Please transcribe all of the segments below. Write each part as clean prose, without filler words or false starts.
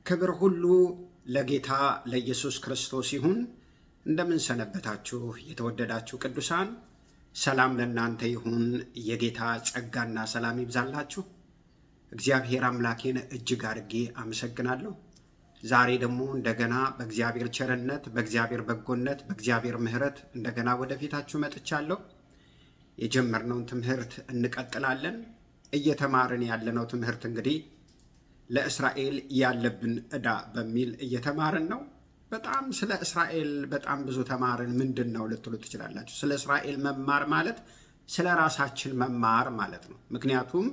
ክብር ሁሉ ለጌታ ለኢየሱስ ክርስቶስ ይሁን። እንደምን ሰነበታችሁ የተወደዳችሁ ቅዱሳን? ሰላም ለእናንተ ይሁን። የጌታ ጸጋና ሰላም ይብዛላችሁ። እግዚአብሔር አምላኬን እጅግ አድርጌ አመሰግናለሁ። ዛሬ ደግሞ እንደገና በእግዚአብሔር ቸርነት፣ በእግዚአብሔር በጎነት፣ በእግዚአብሔር ምሕረት እንደገና ወደፊታችሁ መጥቻለሁ። የጀመርነውን ትምህርት እንቀጥላለን። እየተማርን ያለነው ትምህርት እንግዲህ ለእስራኤል ያለብን ዕዳ በሚል እየተማርን ነው። በጣም ስለ እስራኤል በጣም ብዙ ተማርን። ምንድን ነው ልትሉ ትችላላችሁ። ስለ እስራኤል መማር ማለት ስለ ራሳችን መማር ማለት ነው። ምክንያቱም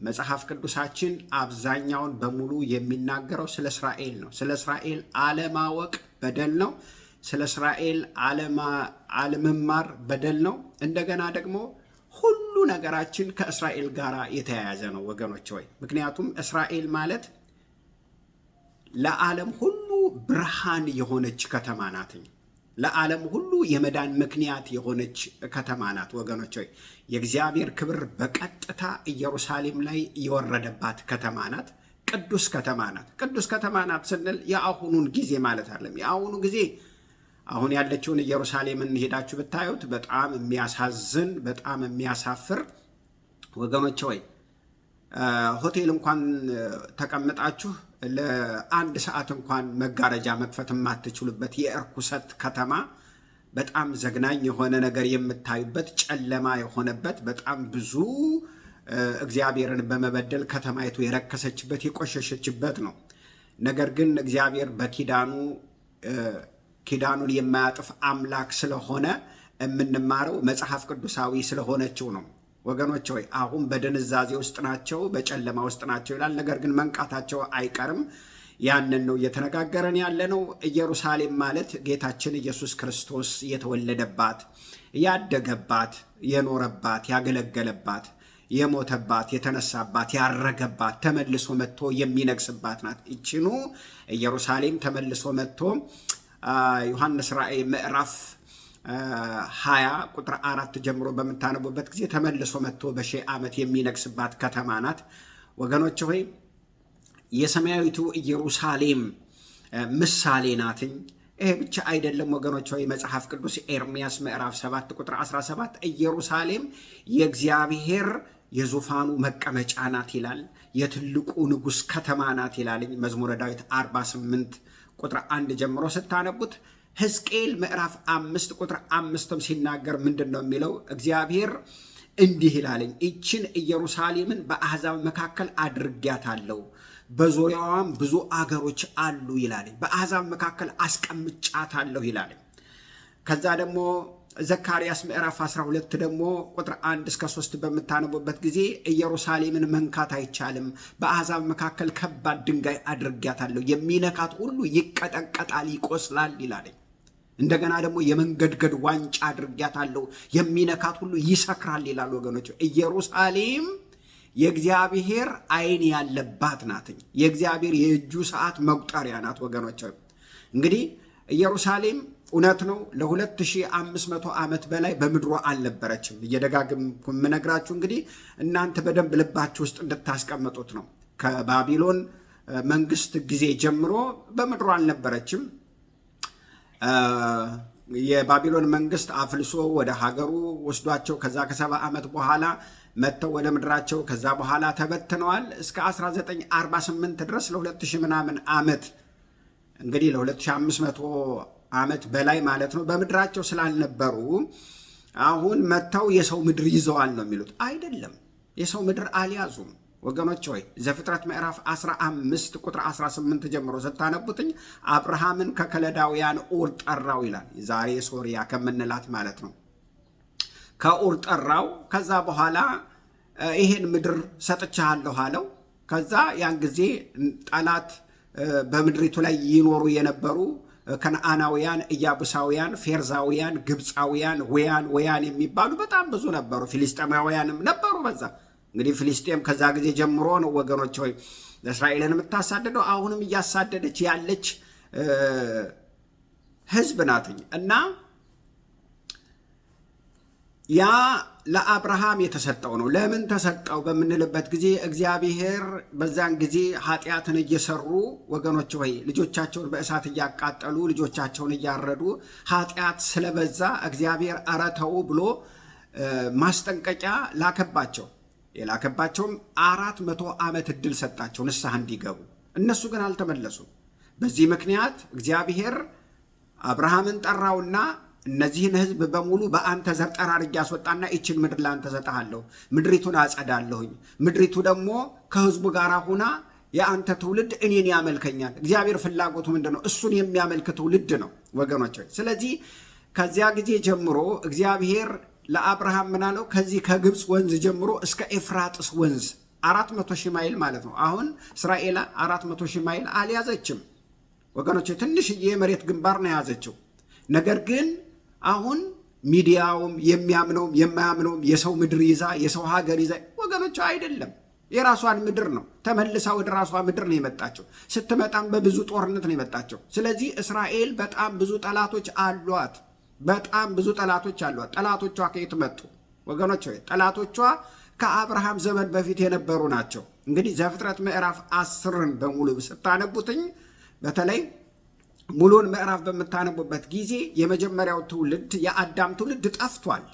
መጽሐፍ ቅዱሳችን አብዛኛውን በሙሉ የሚናገረው ስለ እስራኤል ነው። ስለ እስራኤል አለማወቅ በደል ነው። ስለ እስራኤል አለመማር በደል ነው። እንደገና ደግሞ ሁሉ ነገራችን ከእስራኤል ጋር የተያያዘ ነው ወገኖች ሆይ። ምክንያቱም እስራኤል ማለት ለዓለም ሁሉ ብርሃን የሆነች ከተማ ናት። ለዓለም ሁሉ የመዳን ምክንያት የሆነች ከተማ ናት ወገኖች ሆይ። የእግዚአብሔር ክብር በቀጥታ ኢየሩሳሌም ላይ የወረደባት ከተማ ናት። ቅዱስ ከተማ ናት። ቅዱስ ከተማ ናት ስንል የአሁኑን ጊዜ ማለት አይደለም። የአሁኑ ጊዜ አሁን ያለችውን ኢየሩሳሌምን ሄዳችሁ ብታዩት በጣም የሚያሳዝን፣ በጣም የሚያሳፍር ወገኖች ሆይ። ሆቴል እንኳን ተቀምጣችሁ ለአንድ ሰዓት እንኳን መጋረጃ መክፈት የማትችሉበት የእርኩሰት ከተማ፣ በጣም ዘግናኝ የሆነ ነገር የምታዩበት፣ ጨለማ የሆነበት፣ በጣም ብዙ እግዚአብሔርን በመበደል ከተማይቱ የረከሰችበት የቆሸሸችበት ነው። ነገር ግን እግዚአብሔር በኪዳኑ ኪዳኑን የማያጥፍ አምላክ ስለሆነ የምንማረው መጽሐፍ ቅዱሳዊ ስለሆነችው ነው ወገኖች ሆይ። አሁን በድንዛዜ ውስጥ ናቸው፣ በጨለማ ውስጥ ናቸው ይላል። ነገር ግን መንቃታቸው አይቀርም። ያንን ነው እየተነጋገረን ያለ ነው። ኢየሩሳሌም ማለት ጌታችን ኢየሱስ ክርስቶስ የተወለደባት፣ ያደገባት፣ የኖረባት፣ ያገለገለባት፣ የሞተባት፣ የተነሳባት፣ ያረገባት፣ ተመልሶ መጥቶ የሚነግስባት ናት። ይችኑ ኢየሩሳሌም ተመልሶ መጥቶ ዮሐንስ ራእይ ምዕራፍ 20 ቁጥር 4 ጀምሮ በምታነቡበት ጊዜ ተመልሶ መጥቶ በሺህ ዓመት የሚነግስባት ከተማ ናት ወገኖች ሆይ። የሰማያዊቱ ኢየሩሳሌም ምሳሌ ናትኝ። ይሄ ብቻ አይደለም ወገኖች ሆይ። መጽሐፍ ቅዱስ ኤርምያስ ምዕራፍ 7 ቁጥር 17 ኢየሩሳሌም የእግዚአብሔር የዙፋኑ መቀመጫ ናት ይላል። የትልቁ ንጉሥ ከተማ ናት ይላልኝ። መዝሙረ ዳዊት 48 ቁጥር 1 ጀምሮ ስታነቡት ሕዝቅኤል ምዕራፍ 5 ቁጥር 5 ሲናገር ምንድን ነው የሚለው? እግዚአብሔር እንዲህ ይላለኝ፣ ይችን ኢየሩሳሌምን በአሕዛብ መካከል አድርጊያታለሁ፣ በዙሪያዋም ብዙ አገሮች አሉ ይላለኝ። በአሕዛብ መካከል አስቀምጫታለሁ ይላለኝ። ከዛ ደግሞ ዘካርያስ ምዕራፍ 12 ደግሞ ቁጥር 1 እስከ 3 በምታነቡበት ጊዜ ኢየሩሳሌምን መንካት አይቻልም፣ በአሕዛብ መካከል ከባድ ድንጋይ አድርጊያታለሁ፣ የሚነካት ሁሉ ይቀጠቀጣል፣ ይቆስላል ይላለኝ። እንደገና ደግሞ የመንገድገድ ዋንጫ አድርጊያታለሁ፣ የሚነካት ሁሉ ይሰክራል ይላል ወገኖች። ኢየሩሳሌም የእግዚአብሔር ዓይን ያለባት ናትኝ። የእግዚአብሔር የእጁ ሰዓት መቁጠሪያ ናት ወገኖች። እንግዲህ ኢየሩሳሌም እውነት ነው ለ2500 ዓመት በላይ በምድሯ አልነበረችም። እየደጋግምኩ የምነግራችሁ እንግዲህ እናንተ በደንብ ልባችሁ ውስጥ እንድታስቀምጡት ነው። ከባቢሎን መንግስት ጊዜ ጀምሮ በምድሯ አልነበረችም። የባቢሎን መንግስት አፍልሶ ወደ ሀገሩ ወስዷቸው ከዛ ከ70 ዓመት በኋላ መጥተው ወደ ምድራቸው ከዛ በኋላ ተበትነዋል። እስከ 1948 ድረስ ለ2000 ምናምን ዓመት እንግዲህ ለ2500 ዓመት በላይ ማለት ነው በምድራቸው ስላልነበሩ አሁን መጥተው የሰው ምድር ይዘዋል ነው የሚሉት። አይደለም፣ የሰው ምድር አልያዙም ወገኖች ሆይ። ዘፍጥረት ምዕራፍ 15 ቁጥር 18 ጀምሮ ስታነቡትኝ አብርሃምን ከከለዳውያን ኡር ጠራው ይላል። ዛሬ ሶሪያ ከምንላት ማለት ነው። ከኡር ጠራው። ከዛ በኋላ ይሄን ምድር ሰጥቻለሁ አለው። ከዛ ያን ጊዜ ጠላት በምድሪቱ ላይ ይኖሩ የነበሩ ከነአናውያን፣ ኢያቡሳውያን፣ ፌርዛውያን፣ ግብፃውያን፣ ወያን የሚባሉ በጣም ብዙ ነበሩ። ፊሊስጤማውያንም ነበሩ በዛ። እንግዲህ ፊሊስጤም ከዛ ጊዜ ጀምሮ ነው ወገኖች ሆይ እስራኤልን የምታሳደደው። አሁንም እያሳደደች ያለች ህዝብ ናትኝ እና ያ ለአብርሃም የተሰጠው ነው። ለምን ተሰጠው በምንልበት ጊዜ እግዚአብሔር በዛን ጊዜ ኃጢአትን እየሰሩ ወገኖች ሆይ ልጆቻቸውን በእሳት እያቃጠሉ ልጆቻቸውን እያረዱ ኃጢአት ስለበዛ እግዚአብሔር ኧረ ተው ብሎ ማስጠንቀቂያ ላከባቸው። የላከባቸውም 400 ዓመት ዕድል ሰጣቸው ንስሐ እንዲገቡ። እነሱ ግን አልተመለሱም። በዚህ ምክንያት እግዚአብሔር አብርሃምን ጠራውና እነዚህን ሕዝብ በሙሉ በአንተ ዘር ጠራርጌ አስወጣና ይችን ምድር ለአንተ ሰጥሃለሁ፣ ምድሪቱን አጸዳለሁኝ። ምድሪቱ ደግሞ ከሕዝቡ ጋር ሁና የአንተ ትውልድ እኔን ያመልከኛል። እግዚአብሔር ፍላጎቱ ምንድን ነው? እሱን የሚያመልክ ትውልድ ነው ወገኖች። ስለዚህ ከዚያ ጊዜ ጀምሮ እግዚአብሔር ለአብርሃም ምን አለው? ከዚህ ከግብፅ ወንዝ ጀምሮ እስከ ኤፍራጥስ ወንዝ 400 ሺህ ማይል ማለት ነው። አሁን እስራኤል 400 ሺህ ማይል አልያዘችም ወገኖች፣ ትንሽዬ የመሬት ግንባር ነው የያዘችው። ነገር ግን አሁን ሚዲያውም የሚያምነውም የማያምነውም የሰው ምድር ይዛ የሰው ሀገር ይዛ ወገኖች አይደለም፣ የራሷን ምድር ነው። ተመልሳ ወደ ራሷ ምድር ነው የመጣቸው። ስትመጣም በብዙ ጦርነት ነው የመጣቸው። ስለዚህ እስራኤል በጣም ብዙ ጠላቶች አሏት። በጣም ብዙ ጠላቶች አሏት። ጠላቶቿ ከየት መጡ ወገኖች? ጠላቶቿ ከአብርሃም ዘመን በፊት የነበሩ ናቸው። እንግዲህ ዘፍጥረት ምዕራፍ 10ን በሙሉ ስታነቡትኝ በተለይ ሙሉን ምዕራፍ በምታነቡበት ጊዜ የመጀመሪያው ትውልድ የአዳም ትውልድ ጠፍቷል።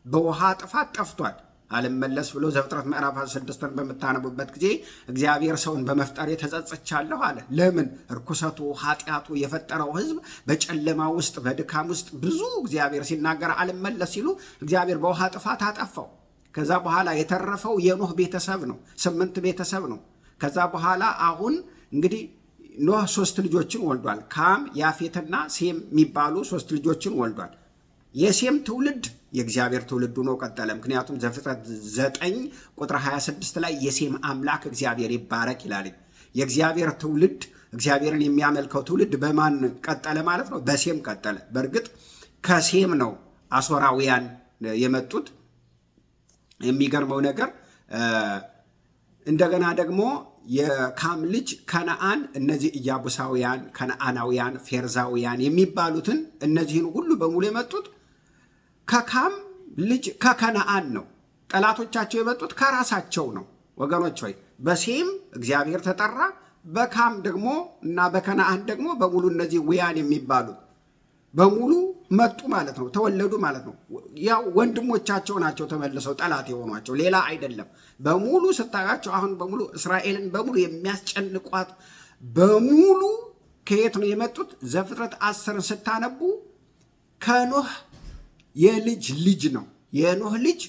በውሃ ጥፋት ጠፍቷል። አልመለስ ብሎ ዘፍጥረት ምዕራፍ 16ን በምታነቡበት ጊዜ እግዚአብሔር ሰውን በመፍጠር ተጸጽቻለሁ አለ። ለምን? እርኩሰቱ ኃጢአቱ የፈጠረው ሕዝብ በጨለማ ውስጥ በድካም ውስጥ ብዙ እግዚአብሔር ሲናገር አልመለስ ሲሉ እግዚአብሔር በውሃ ጥፋት አጠፋው። ከዛ በኋላ የተረፈው የኖህ ቤተሰብ ነው። 8 ቤተሰብ ነው። ከዛ በኋላ አሁን እንግዲህ ኖህ 3 ልጆችን ወልዷል። ካም ያፌትና ሴም የሚባሉ 3 ልጆችን ወልዷል። የሴም ትውልድ የእግዚአብሔር ትውልድ ሆኖ ቀጠለ። ምክንያቱም ዘፍጥረት 9 ቁጥር 26 ላይ የሴም አምላክ እግዚአብሔር ይባረክ ይላል። የእግዚአብሔር ትውልድ እግዚአብሔርን የሚያመልከው ትውልድ በማን ቀጠለ ማለት ነው? በሴም ቀጠለ። በእርግጥ ከሴም ነው አሦራውያን የመጡት። የሚገርመው ነገር እንደገና ደግሞ የካም ልጅ ከነአን፣ እነዚህ ኢያቡሳውያን፣ ከነአናውያን፣ ፌርዛውያን የሚባሉትን እነዚህን ሁሉ በሙሉ የመጡት ከካም ልጅ ከከነአን ነው። ጠላቶቻቸው የመጡት ከራሳቸው ነው ወገኖች ሆይ። በሴም እግዚአብሔር ተጠራ፣ በካም ደግሞ እና በከነአን ደግሞ በሙሉ እነዚህ ውያን የሚባሉት በሙሉ መጡ ማለት ነው፣ ተወለዱ ማለት ነው። ያው ወንድሞቻቸው ናቸው ተመልሰው ጠላት የሆኗቸው፣ ሌላ አይደለም። በሙሉ ስታያቸው አሁን በሙሉ እስራኤልን በሙሉ የሚያስጨንቋት በሙሉ ከየት ነው የመጡት? ዘፍጥረት 10 ስታነቡ ከኖህ የልጅ ልጅ ነው። የኖህ ልጅ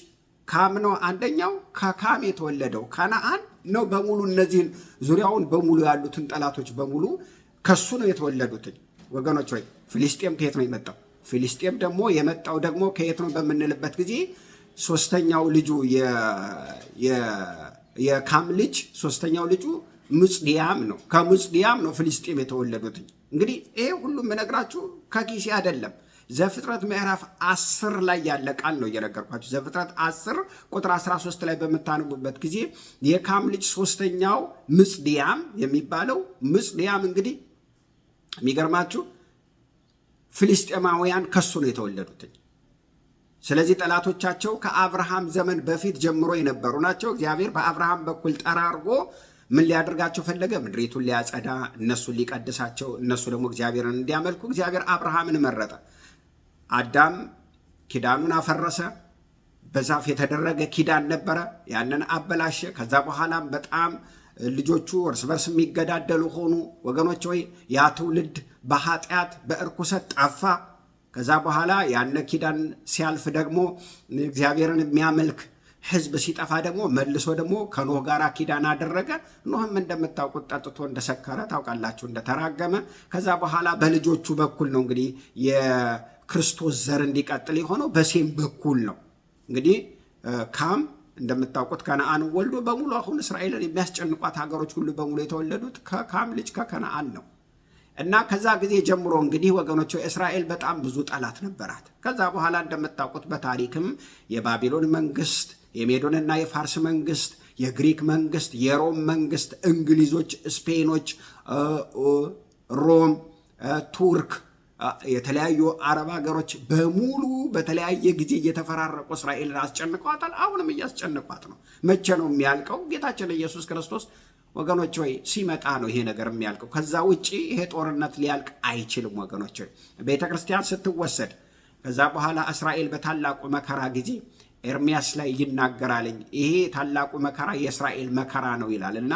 ካም ነው አንደኛው። ከካም የተወለደው ከነአን ነው። በሙሉ እነዚህን ዙሪያውን በሙሉ ያሉትን ጠላቶች በሙሉ ከሱ ነው የተወለዱት ወገኖች ሆይ። ፊሊስጤም ከየት ነው የመጣው? ፊሊስጤም ደግሞ የመጣው ደግሞ ከየት ነው በምንልበት ጊዜ ሶስተኛው ልጁ የካም ልጅ ሶስተኛው ልጁ ሙጽዲያም ነው። ከሙጽዲያም ነው ፊሊስጤም የተወለዱት። እንግዲህ ይሄ ሁሉም የምነግራችሁ ከኪሴ አይደለም። ዘፍጥረት ምዕራፍ 10 ላይ ያለ ቃል ነው እየነገርኳችሁ። ዘፍጥረት 10 ቁጥር 13 ላይ በምታነቡበት ጊዜ የካም ልጅ ሶስተኛው ሙጽዲያም የሚባለው ሙጽዲያም እንግዲህ የሚገርማችሁ ፊሊስጤማውያን ከሱ ነው የተወለዱት። ስለዚህ ጠላቶቻቸው ከአብርሃም ዘመን በፊት ጀምሮ የነበሩ ናቸው። እግዚአብሔር በአብርሃም በኩል ጠራርጎ ምን ሊያደርጋቸው ፈለገ? ምድሪቱን ሊያጸዳ፣ እነሱን ሊቀድሳቸው፣ እነሱ ደግሞ እግዚአብሔርን እንዲያመልኩ እግዚአብሔር አብርሃምን መረጠ። አዳም ኪዳኑን አፈረሰ። በዛፍ የተደረገ ኪዳን ነበረ፣ ያንን አበላሸ። ከዛ በኋላም በጣም ልጆቹ እርስ በርስ የሚገዳደሉ ሆኑ። ወገኖች ሆይ ያ ትውልድ በኃጢአት በእርኩሰት ጠፋ። ከዛ በኋላ ያነ ኪዳን ሲያልፍ ደግሞ እግዚአብሔርን የሚያመልክ ሕዝብ ሲጠፋ ደግሞ መልሶ ደግሞ ከኖህ ጋር ኪዳን አደረገ። ኖህም እንደምታውቁት ጠጥቶ እንደሰከረ ታውቃላችሁ፣ እንደተራገመ። ከዛ በኋላ በልጆቹ በኩል ነው እንግዲህ የክርስቶስ ዘር እንዲቀጥል የሆነው በሴም በኩል ነው። እንግዲህ ካም እንደምታውቁት ከነአን ወልዶ በሙሉ አሁን እስራኤልን የሚያስጨንቋት ሀገሮች ሁሉ በሙሉ የተወለዱት ከካም ልጅ ከከነአን ነው። እና ከዛ ጊዜ ጀምሮ እንግዲህ ወገኖች እስራኤል በጣም ብዙ ጠላት ነበራት። ከዛ በኋላ እንደምታውቁት በታሪክም የባቢሎን መንግስት፣ የሜዶንና የፋርስ መንግስት፣ የግሪክ መንግስት፣ የሮም መንግስት፣ እንግሊዞች፣ ስፔኖች፣ ሮም፣ ቱርክ፣ የተለያዩ አረብ ሀገሮች በሙሉ በተለያየ ጊዜ እየተፈራረቁ እስራኤልን አስጨንቀዋታል። አሁንም እያስጨንቋት ነው። መቼ ነው የሚያልቀው? ጌታችን ኢየሱስ ክርስቶስ ወገኖች ሆይ ሲመጣ ነው ይሄ ነገር የሚያልቀው። ከዛ ውጪ ይሄ ጦርነት ሊያልቅ አይችልም። ወገኖች ሆይ ቤተ ክርስቲያን ስትወሰድ ከዛ በኋላ እስራኤል በታላቁ መከራ ጊዜ ኤርሚያስ ላይ ይናገራልኝ። ይሄ ታላቁ መከራ የእስራኤል መከራ ነው ይላል እና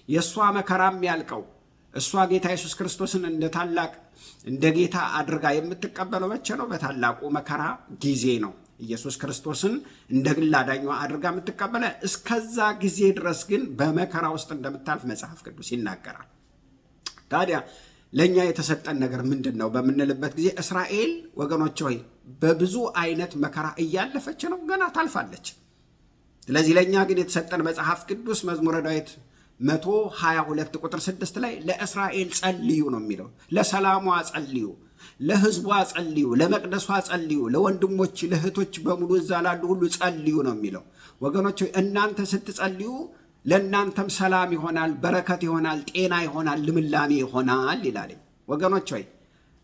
የእሷ መከራ የሚያልቀው እሷ ጌታ ኢየሱስ ክርስቶስን እንደ ታላቅ እንደ ጌታ አድርጋ የምትቀበለው መቼ ነው? በታላቁ መከራ ጊዜ ነው። ኢየሱስ ክርስቶስን እንደ ግል አዳኟ አድርጋ የምትቀበለ። እስከዛ ጊዜ ድረስ ግን በመከራ ውስጥ እንደምታልፍ መጽሐፍ ቅዱስ ይናገራል። ታዲያ ለእኛ የተሰጠን ነገር ምንድን ነው በምንልበት ጊዜ እስራኤል ወገኖች ሆይ በብዙ አይነት መከራ እያለፈች ነው፣ ገና ታልፋለች። ስለዚህ ለእኛ ግን የተሰጠን መጽሐፍ ቅዱስ መዝሙረ ዳዊት 122 ቁጥር 6 ላይ ለእስራኤል ጸልዩ ነው የሚለው። ለሰላሟ ጸልዩ፣ ለሕዝቧ ጸልዩ፣ ለመቅደሷ ጸልዩ፣ ለወንድሞች ለእህቶች በሙሉ እዛ ላሉ ሁሉ ጸልዩ ነው የሚለው። ወገኖች እናንተ ስትጸልዩ ለእናንተም ሰላም ይሆናል፣ በረከት ይሆናል፣ ጤና ይሆናል፣ ልምላሜ ይሆናል ይላል። ወገኖች ሆይ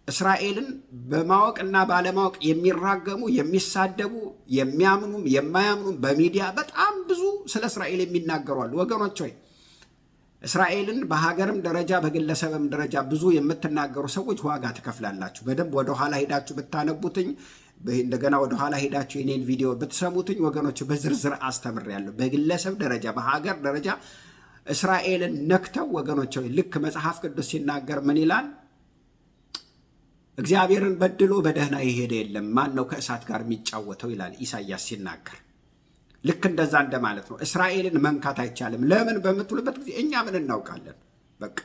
እስራኤልን በማወቅና ባለማወቅ የሚራገሙ የሚሳደቡ፣ የሚያምኑም የማያምኑም በሚዲያ በጣም ብዙ ስለ እስራኤል የሚናገሩ አሉ። ወገኖች ሆይ እስራኤልን በሀገርም ደረጃ በግለሰብም ደረጃ ብዙ የምትናገሩ ሰዎች ዋጋ ትከፍላላችሁ። በደንብ ወደኋላ ሄዳችሁ ብታነቡትኝ፣ እንደገና ወደኋላ ሄዳችሁ የኔን ቪዲዮ ብትሰሙትኝ ወገኖች በዝርዝር አስተምሬያለሁ። በግለሰብ ደረጃ በሀገር ደረጃ እስራኤልን ነክተው ወገኖች ልክ መጽሐፍ ቅዱስ ሲናገር ምን ይላል? እግዚአብሔርን በድሎ በደህና የሄደ የለም፣ ማን ነው ከእሳት ጋር የሚጫወተው ይላል ኢሳይያስ ሲናገር። ልክ እንደዛ እንደማለት ነው። እስራኤልን መንካት አይቻልም። ለምን በምትሉበት ጊዜ እኛ ምን እናውቃለን? በቃ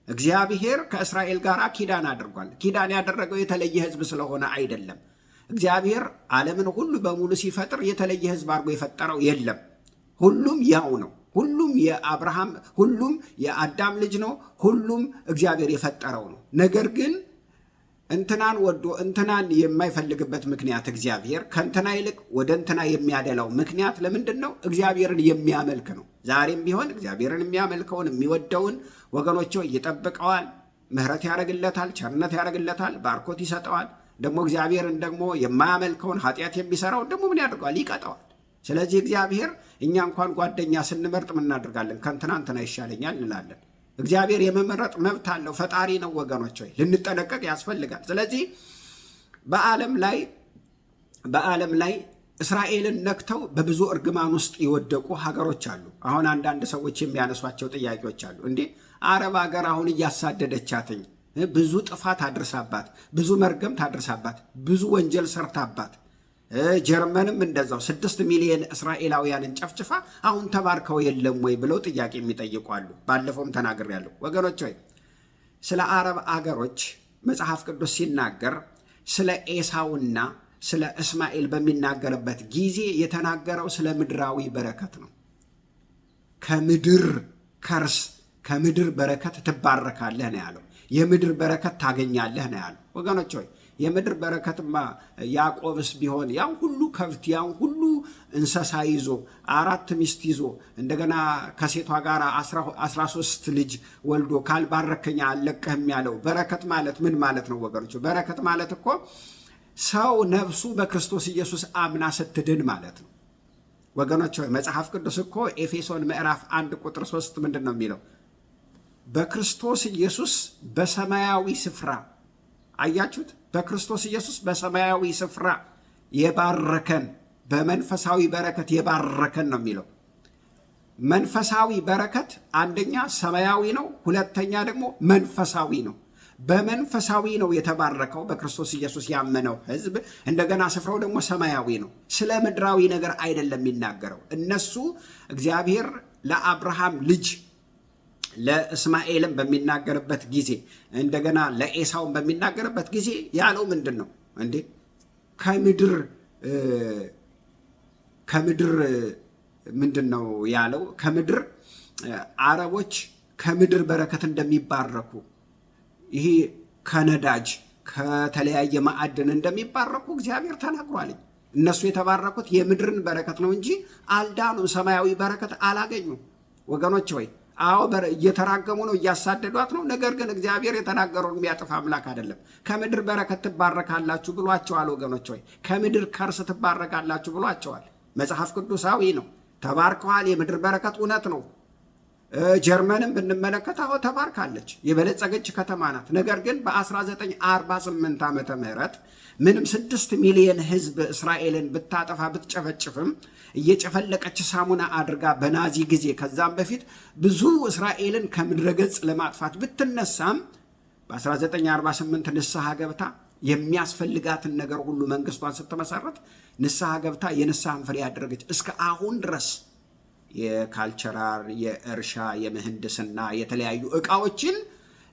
እግዚአብሔር ከእስራኤል ጋር ኪዳን አድርጓል። ኪዳን ያደረገው የተለየ ሕዝብ ስለሆነ አይደለም። እግዚአብሔር ዓለምን ሁሉ በሙሉ ሲፈጥር የተለየ ሕዝብ አድርጎ የፈጠረው የለም። ሁሉም ያው ነው። ሁሉም የአብርሃም ሁሉም የአዳም ልጅ ነው። ሁሉም እግዚአብሔር የፈጠረው ነው። ነገር ግን እንትናን ወዶ እንትናን የማይፈልግበት ምክንያት እግዚአብሔር ከእንትና ይልቅ ወደ እንትና የሚያደላው ምክንያት ለምንድን ነው? እግዚአብሔርን የሚያመልክ ነው። ዛሬም ቢሆን እግዚአብሔርን የሚያመልከውን የሚወደውን ወገኖች ይጠብቀዋል፣ ምሕረት ያደርግለታል፣ ቸርነት ያደርግለታል፣ ባርኮት ይሰጠዋል። ደግሞ እግዚአብሔርን ደግሞ የማያመልከውን ኃጢአት የሚሰራው ደግሞ ምን ያደርገዋል? ይቀጠዋል። ስለዚህ እግዚአብሔር እኛ እንኳን ጓደኛ ስንመርጥ ምን እናደርጋለን? ከእንትና እንትና ይሻለኛል እንላለን። እግዚአብሔር የመመረጥ መብት አለው። ፈጣሪ ነው ወገኖች ሆይ ልንጠነቀቅ ያስፈልጋል። ስለዚህ በዓለም ላይ እስራኤልን ነክተው በብዙ እርግማን ውስጥ የወደቁ ሀገሮች አሉ። አሁን አንዳንድ ሰዎች የሚያነሷቸው ጥያቄዎች አሉ። እንዴ አረብ ሀገር አሁን እያሳደደቻትኝ ብዙ ጥፋት አድርሳባት፣ ብዙ መርገምት አድርሳባት፣ ብዙ ወንጀል ሰርታባት፣ ጀርመንም እንደዛው 6 ሚሊዮን እስራኤላውያንን ጨፍጭፋ አሁን ተባርከው የለም ወይ ብለው ጥያቄ የሚጠይቁ አሉ። ባለፈውም ተናግሬያለሁ። ወገኖች ሆይ ስለ አረብ አገሮች መጽሐፍ ቅዱስ ሲናገር ስለ ኤሳውና ስለ እስማኤል በሚናገርበት ጊዜ የተናገረው ስለ ምድራዊ በረከት ነው። ከምድር ከርስ ከምድር በረከት ትባረካለህ ነው ያለው። የምድር በረከት ታገኛለህ ነው ያለው። ወገኖች ሆይ የምድር በረከትማ ያዕቆብስ ቢሆን ያን ሁሉ ከብት ያን ሁሉ እንስሳ ይዞ 4 ሚስት ይዞ እንደገና ከሴቷ ጋር 13 ልጅ ወልዶ ካልባረከኛ አልለቅህም ያለው በረከት ማለት ምን ማለት ነው ወገኖች? በረከት ማለት እኮ ሰው ነፍሱ በክርስቶስ ኢየሱስ አምና ስትድን ማለት ነው ወገኖች ሆይ። መጽሐፍ ቅዱስ እኮ ኤፌሶን ምዕራፍ 1 ቁጥር 3 ምንድን ነው የሚለው? በክርስቶስ ኢየሱስ በሰማያዊ ስፍራ አያችሁት? በክርስቶስ ኢየሱስ በሰማያዊ ስፍራ የባረከን በመንፈሳዊ በረከት የባረከን ነው የሚለው። መንፈሳዊ በረከት አንደኛ ሰማያዊ ነው፣ ሁለተኛ ደግሞ መንፈሳዊ ነው። በመንፈሳዊ ነው የተባረከው በክርስቶስ ኢየሱስ ያመነው ሕዝብ። እንደገና ስፍራው ደግሞ ሰማያዊ ነው። ስለ ምድራዊ ነገር አይደለም የሚናገረው። እነሱ እግዚአብሔር ለአብርሃም ልጅ ለእስማኤልም በሚናገርበት ጊዜ እንደገና ለኤሳውን በሚናገርበት ጊዜ ያለው ምንድን ነው እንዴ? ከምድር ምንድን ነው ያለው? ከምድር አረቦች ከምድር በረከት እንደሚባረኩ፣ ይሄ ከነዳጅ ከተለያየ ማዕድን እንደሚባረኩ እግዚአብሔር ተናግሯል። እነሱ የተባረኩት የምድርን በረከት ነው እንጂ አልዳኑም። ሰማያዊ በረከት አላገኙም ወገኖች ሆይ። አዎ እየተራገሙ ነው፣ እያሳደዷት ነው። ነገር ግን እግዚአብሔር የተናገረውን የሚያጠፋ አምላክ አይደለም። ከምድር በረከት ትባረካላችሁ ብሏቸዋል ወገኖች ሆይ። ከምድር ከርስ ትባረካላችሁ ብሏቸዋል። መጽሐፍ ቅዱሳዊ ነው። ተባርከዋል። የምድር በረከት እውነት ነው። ጀርመንን ብንመለከት አዎ ተባርካለች፣ የበለጸገች ከተማ ናት። ነገር ግን በ1948 ዓመተ ምህረት ምንም 6 ሚሊዮን ህዝብ እስራኤልን ብታጠፋ ብትጨፈጭፍም እየጨፈለቀች ሳሙና አድርጋ በናዚ ጊዜ ከዛም በፊት ብዙ እስራኤልን ከምድረ ገጽ ለማጥፋት ብትነሳም በ1948 ንስሐ ገብታ የሚያስፈልጋትን ነገር ሁሉ መንግስቷን ስትመሰረት ንስሐ ገብታ የንስሐን ፍሬ ያደረገች እስከ አሁን ድረስ የካልቸራል፣ የእርሻ፣ የምህንድስና የተለያዩ እቃዎችን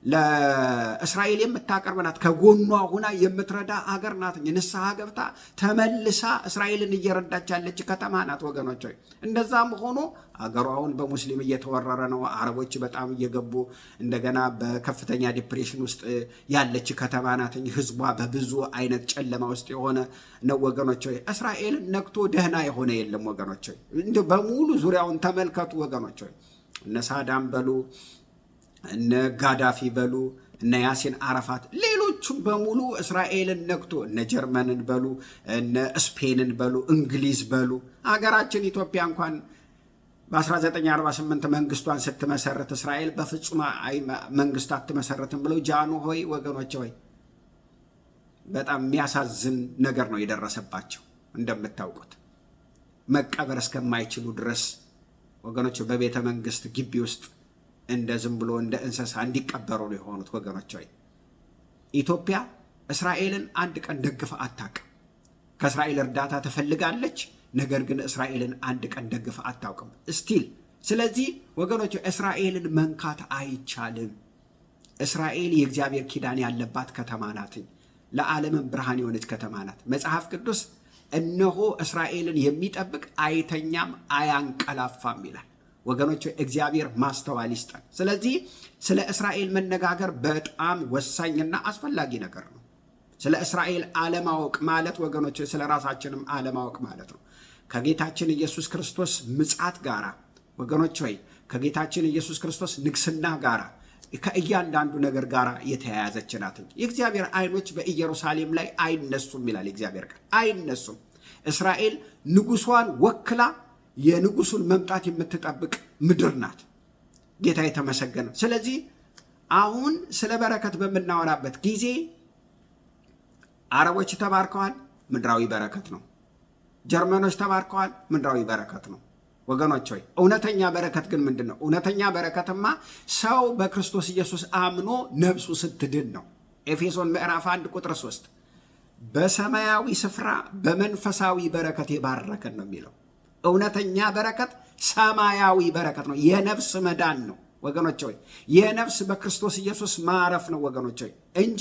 ለእስራኤል የምታቀርብ ናት። ከጎኗ ሁና የምትረዳ አገር ናት። ንስሐ ገብታ ተመልሳ እስራኤልን እየረዳች ያለች ከተማ ናት ወገኖች። እንደዛም ሆኖ አገሯ አሁን በሙስሊም እየተወረረ ነው። አረቦች በጣም እየገቡ እንደገና በከፍተኛ ዲፕሬሽን ውስጥ ያለች ከተማ ናት። ህዝቧ በብዙ አይነት ጨለማ ውስጥ የሆነ ነው ወገኖች። እስራኤል ነክቶ ደህና የሆነ የለም ወገኖች። እንዲሁ በሙሉ ዙሪያውን ተመልከቱ ወገኖች። እነ ሳዳም በሉ፣ እነ ጋዳፊ በሉ፣ እነ ያሲን አረፋት፣ ሌሎቹም በሙሉ እስራኤልን ነክቶ እነ ጀርመንን በሉ፣ እነ ስፔንን በሉ፣ እንግሊዝ በሉ። አገራችን ኢትዮጵያ እንኳን በ1948 መንግስቷን ስትመሰረት እስራኤል በፍጹም መንግስት አትመሰረትም ብለው ጃኑ ሆይ ወገኖች ሆይ በጣም የሚያሳዝን ነገር ነው የደረሰባቸው። እንደምታውቁት መቀበር እስከማይችሉ ድረስ ወገኖች በቤተ መንግስት ግቢ ውስጥ እንደ ዝም ብሎ እንደ እንስሳ እንዲቀበሩ ነው የሆኑት ወገኖች ሆይ። ኢትዮጵያ እስራኤልን አንድ ቀን ደግፋ አታውቅም። ከእስራኤል እርዳታ ትፈልጋለች፣ ነገር ግን እስራኤልን አንድ ቀን ደግፋ አታውቅም ስቲል። ስለዚህ ወገኖች እስራኤልን መንካት አይቻልም። እስራኤል የእግዚአብሔር ኪዳን ያለባት ከተማ ናት። ለዓለምም ብርሃን የሆነች ከተማ ናት። መጽሐፍ ቅዱስ እነሆ እስራኤልን የሚጠብቅ አይተኛም አያንቀላፋም ይላል። ወገኖች እግዚአብሔር ማስተዋል ይስጠን። ስለዚህ ስለ እስራኤል መነጋገር በጣም ወሳኝና አስፈላጊ ነገር ነው። ስለ እስራኤል አለማወቅ ማለት ወገኖች ስለ ራሳችንም አለማወቅ ማለት ነው። ከጌታችን ኢየሱስ ክርስቶስ ምጽአት ጋራ ወገኖች ሆይ ከጌታችን ኢየሱስ ክርስቶስ ንግስና ጋራ ከእያንዳንዱ ነገር ጋር የተያያዘች ናት። የእግዚአብሔር አይኖች በኢየሩሳሌም ላይ አይነሱም ይላል የእግዚአብሔር ቃል። አይነሱም። እስራኤል ንጉሷን ወክላ የንጉሱን መምጣት የምትጠብቅ ምድር ናት። ጌታ የተመሰገነ። ስለዚህ አሁን ስለ በረከት በምናወራበት ጊዜ አረቦች ተባርከዋል፣ ምድራዊ በረከት ነው። ጀርመኖች ተባርከዋል፣ ምድራዊ በረከት ነው። ወገኖች ሆይ እውነተኛ በረከት ግን ምንድን ነው? እውነተኛ በረከትማ ሰው በክርስቶስ ኢየሱስ አምኖ ነፍሱ ስትድን ነው። ኤፌሶን ምዕራፍ 1 ቁጥር 3 በሰማያዊ ስፍራ በመንፈሳዊ በረከት የባረከን ነው የሚለው። እውነተኛ በረከት ሰማያዊ በረከት ነው። የነፍስ መዳን ነው ወገኖች ሆይ። የነፍስ በክርስቶስ ኢየሱስ ማረፍ ነው ወገኖች ሆይ እንጂ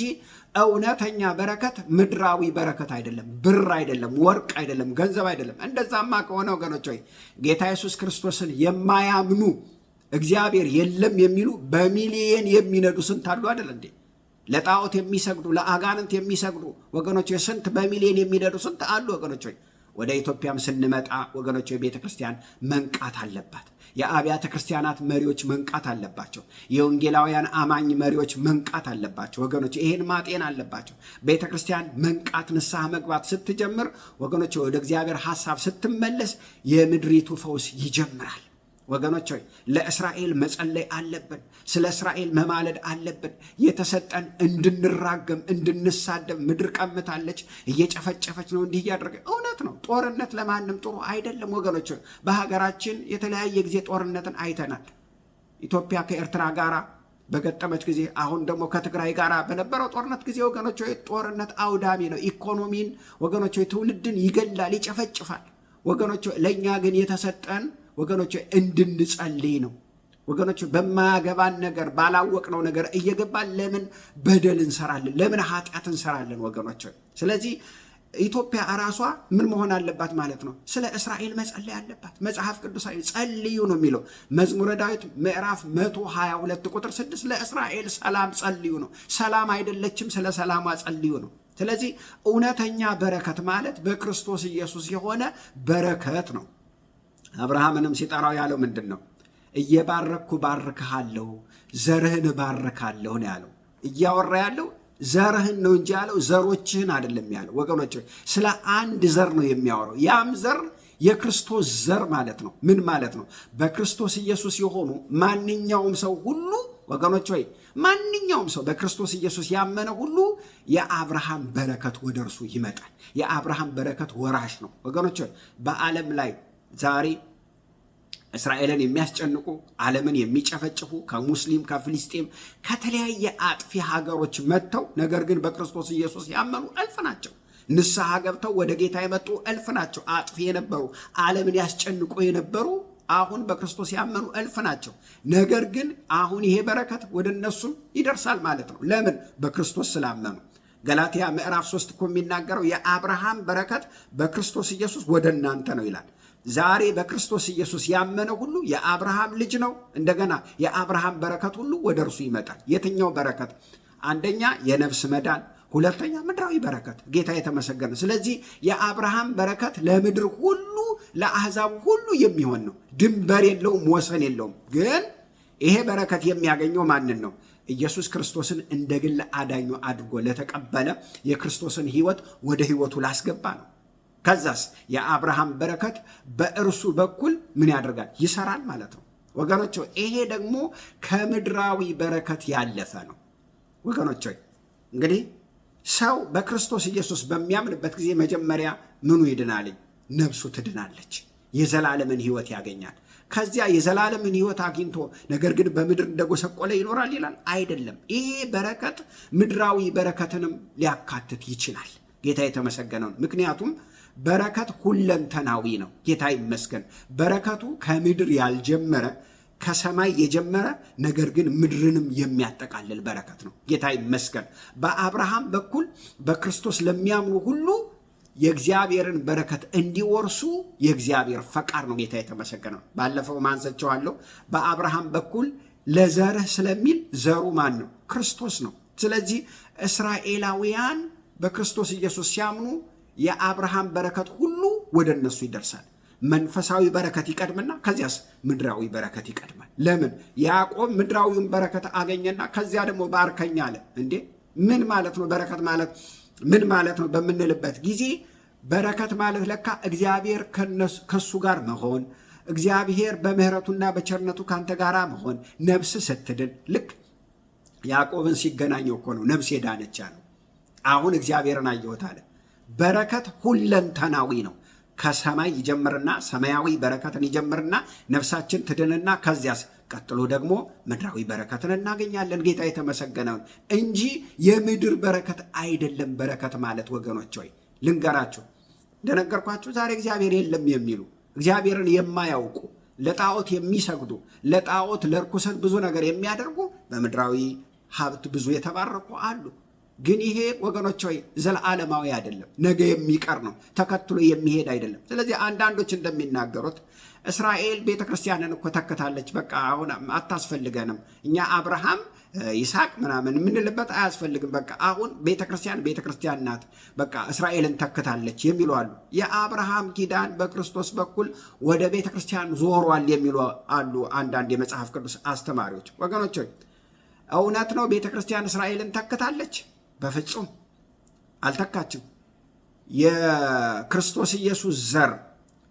እውነተኛ በረከት ምድራዊ በረከት አይደለም። ብር አይደለም፣ ወርቅ አይደለም፣ ገንዘብ አይደለም። እንደዛማ ከሆነ ወገኖች ሆይ ጌታ ኢየሱስ ክርስቶስን የማያምኑ እግዚአብሔር የለም የሚሉ በሚሊየን የሚነዱ ስንት አሉ አይደል እንዴ? ለጣዖት የሚሰግዱ ለአጋንንት የሚሰግዱ ወገኖች ሆይ ስንት በሚሊየን የሚነዱ ስንት አሉ ወገኖች ሆይ። ወደ ኢትዮጵያም ስንመጣ ወገኖች የቤተ ክርስቲያን መንቃት አለባት። የአብያተ ክርስቲያናት መሪዎች መንቃት አለባቸው። የወንጌላውያን አማኝ መሪዎች መንቃት አለባቸው ወገኖች። ይሄን ማጤን አለባቸው። ቤተ ክርስቲያን መንቃት ንስሐ መግባት ስትጀምር ወገኖች ወደ እግዚአብሔር ሐሳብ ስትመለስ የምድሪቱ ፈውስ ይጀምራል። ወገኖች ሆይ ለእስራኤል መጸለይ አለብን። ስለ እስራኤል መማለድ አለብን። የተሰጠን እንድንራገም እንድንሳደብ ምድር ቀምታለች፣ እየጨፈጨፈች ነው፣ እንዲህ እያደረገ እውነት ነው። ጦርነት ለማንም ጥሩ አይደለም ወገኖች ሆይ። በሀገራችን የተለያየ ጊዜ ጦርነትን አይተናል። ኢትዮጵያ ከኤርትራ ጋር በገጠመች ጊዜ፣ አሁን ደግሞ ከትግራይ ጋር በነበረው ጦርነት ጊዜ ወገኖች ሆይ ጦርነት አውዳሚ ነው። ኢኮኖሚን ወገኖች ሆይ ትውልድን ይገላል፣ ይጨፈጭፋል ወገኖች ሆይ። ለእኛ ግን የተሰጠን ወገኖች እንድንጸልይ ነው ወገኖች። በማያገባን ነገር ባላወቅነው ነገር እየገባን ለምን በደል እንሰራለን? ለምን ኃጢአት እንሰራለን ወገኖች? ስለዚህ ኢትዮጵያ ራሷ ምን መሆን አለባት ማለት ነው? ስለ እስራኤል መጸለይ አለባት። መጽሐፍ ቅዱሳዊ ጸልዩ ነው የሚለው። መዝሙረ ዳዊት ምዕራፍ 122 ቁጥር 6 ለእስራኤል ሰላም ጸልዩ ነው። ሰላም አይደለችም፣ ስለ ሰላሟ ጸልዩ ነው። ስለዚህ እውነተኛ በረከት ማለት በክርስቶስ ኢየሱስ የሆነ በረከት ነው። አብርሃምንም ሲጠራው ያለው ምንድን ነው? እየባረኩ ባርክሃለሁ፣ ዘርህን ባርካለሁ ነው ያለው። እያወራ ያለው ዘርህን ነው እንጂ ያለው ዘሮችህን አይደለም ያለው። ወገኖች ስለ አንድ ዘር ነው የሚያወራው። ያም ዘር የክርስቶስ ዘር ማለት ነው። ምን ማለት ነው? በክርስቶስ ኢየሱስ የሆኑ ማንኛውም ሰው ሁሉ ወገኖች ሆይ ማንኛውም ሰው በክርስቶስ ኢየሱስ ያመነ ሁሉ የአብርሃም በረከት ወደ እርሱ ይመጣል። የአብርሃም በረከት ወራሽ ነው። ወገኖች ሆይ በዓለም ላይ ዛሬ እስራኤልን የሚያስጨንቁ ዓለምን የሚጨፈጭፉ ከሙስሊም ከፍልስጤም ከተለያየ አጥፊ ሀገሮች መጥተው ነገር ግን በክርስቶስ ኢየሱስ ያመኑ እልፍ ናቸው። ንስሐ ገብተው ወደ ጌታ የመጡ እልፍ ናቸው። አጥፊ የነበሩ ዓለምን ያስጨንቁ የነበሩ አሁን በክርስቶስ ያመኑ እልፍ ናቸው። ነገር ግን አሁን ይሄ በረከት ወደ እነሱም ይደርሳል ማለት ነው። ለምን? በክርስቶስ ስላመኑ። ገላትያ ምዕራፍ 3 እኮ የሚናገረው የአብርሃም በረከት በክርስቶስ ኢየሱስ ወደ እናንተ ነው ይላል። ዛሬ በክርስቶስ ኢየሱስ ያመነ ሁሉ የአብርሃም ልጅ ነው። እንደገና የአብርሃም በረከት ሁሉ ወደ እርሱ ይመጣል። የትኛው በረከት? አንደኛ የነፍስ መዳን፣ ሁለተኛ ምድራዊ በረከት። ጌታ የተመሰገነ። ስለዚህ የአብርሃም በረከት ለምድር ሁሉ ለአሕዛብ ሁሉ የሚሆን ነው። ድንበር የለውም፣ ወሰን የለውም። ግን ይሄ በረከት የሚያገኘው ማንን ነው? ኢየሱስ ክርስቶስን እንደ ግል አዳኙ አድርጎ ለተቀበለ የክርስቶስን ሕይወት ወደ ሕይወቱ ላስገባ ነው። ከዛስ የአብርሃም በረከት በእርሱ በኩል ምን ያደርጋል? ይሰራል ማለት ነው። ወገኖች ይሄ ደግሞ ከምድራዊ በረከት ያለፈ ነው። ወገኖች እንግዲህ ሰው በክርስቶስ ኢየሱስ በሚያምንበት ጊዜ መጀመሪያ ምኑ ይድናል? ነፍሱ ትድናለች፣ የዘላለምን ሕይወት ያገኛል። ከዚያ የዘላለምን ሕይወት አግኝቶ ነገር ግን በምድር እንደጎሰቆለ ይኖራል ይላል? አይደለም። ይሄ በረከት ምድራዊ በረከትንም ሊያካትት ይችላል። ጌታ የተመሰገነውን። ምክንያቱም በረከት ሁለንተናዊ ነው። ጌታ ይመስገን። በረከቱ ከምድር ያልጀመረ ከሰማይ የጀመረ ነገር ግን ምድርንም የሚያጠቃልል በረከት ነው። ጌታ ይመስገን። በአብርሃም በኩል በክርስቶስ ለሚያምኑ ሁሉ የእግዚአብሔርን በረከት እንዲወርሱ የእግዚአብሔር ፈቃድ ነው። ጌታ የተመሰገነው። ባለፈው ማንሰቸዋለሁ። በአብርሃም በኩል ለዘርህ ስለሚል ዘሩ ማን ነው? ክርስቶስ ነው። ስለዚህ እስራኤላውያን በክርስቶስ ኢየሱስ ሲያምኑ የአብርሃም በረከት ሁሉ ወደ እነሱ ይደርሳል። መንፈሳዊ በረከት ይቀድምና ከዚያስ ምድራዊ በረከት ይቀድማል። ለምን? ያዕቆብ ምድራዊውን በረከት አገኘና ከዚያ ደግሞ ባርከኝ አለ። እንዴ ምን ማለት ነው? በረከት ማለት ምን ማለት ነው በምንልበት ጊዜ በረከት ማለት ለካ እግዚአብሔር ከሱ ጋር መሆን፣ እግዚአብሔር በምህረቱና በቸርነቱ ካንተ ጋር መሆን፣ ነፍስ ስትድን። ልክ ያዕቆብን ሲገናኘው እኮ ነው ነፍስ የዳነች አለው። አሁን እግዚአብሔርን አየሁት አለ። በረከት ሁለንተናዊ ነው። ከሰማይ ይጀምርና ሰማያዊ በረከትን ይጀምርና ነፍሳችን ትድንና ከዚያስ ቀጥሎ ደግሞ ምድራዊ በረከትን እናገኛለን። ጌታ የተመሰገነውን እንጂ የምድር በረከት አይደለም። በረከት ማለት ወገኖች ሆይ ልንገራችሁ፣ እንደነገርኳችሁ ዛሬ እግዚአብሔር የለም የሚሉ እግዚአብሔርን የማያውቁ ለጣዖት የሚሰግዱ ለጣዖት ለርኩሰት ብዙ ነገር የሚያደርጉ በምድራዊ ሀብት ብዙ የተባረኩ አሉ። ግን ይሄ ወገኖች ሆይ ዘለዓለማዊ አይደለም፣ ነገ የሚቀር ነው፣ ተከትሎ የሚሄድ አይደለም። ስለዚህ አንዳንዶች እንደሚናገሩት እስራኤል ቤተክርስቲያንን እኮ ተክታለች፣ በቃ አሁን አታስፈልገንም፣ እኛ አብርሃም ይስሐቅ ምናምን የምንልበት አያስፈልግም፣ በቃ አሁን ቤተክርስቲያን ናት፣ በቃ እስራኤልን ተክታለች የሚሉ አሉ። የአብርሃም ኪዳን በክርስቶስ በኩል ወደ ቤተክርስቲያን ዞሯል የሚሉ አሉ አንዳንድ የመጽሐፍ ቅዱስ አስተማሪዎች። ወገኖች ሆይ እውነት ነው ቤተክርስቲያን እስራኤልን ተክታለች? በፍጹም አልተካችም። የክርስቶስ ኢየሱስ ዘር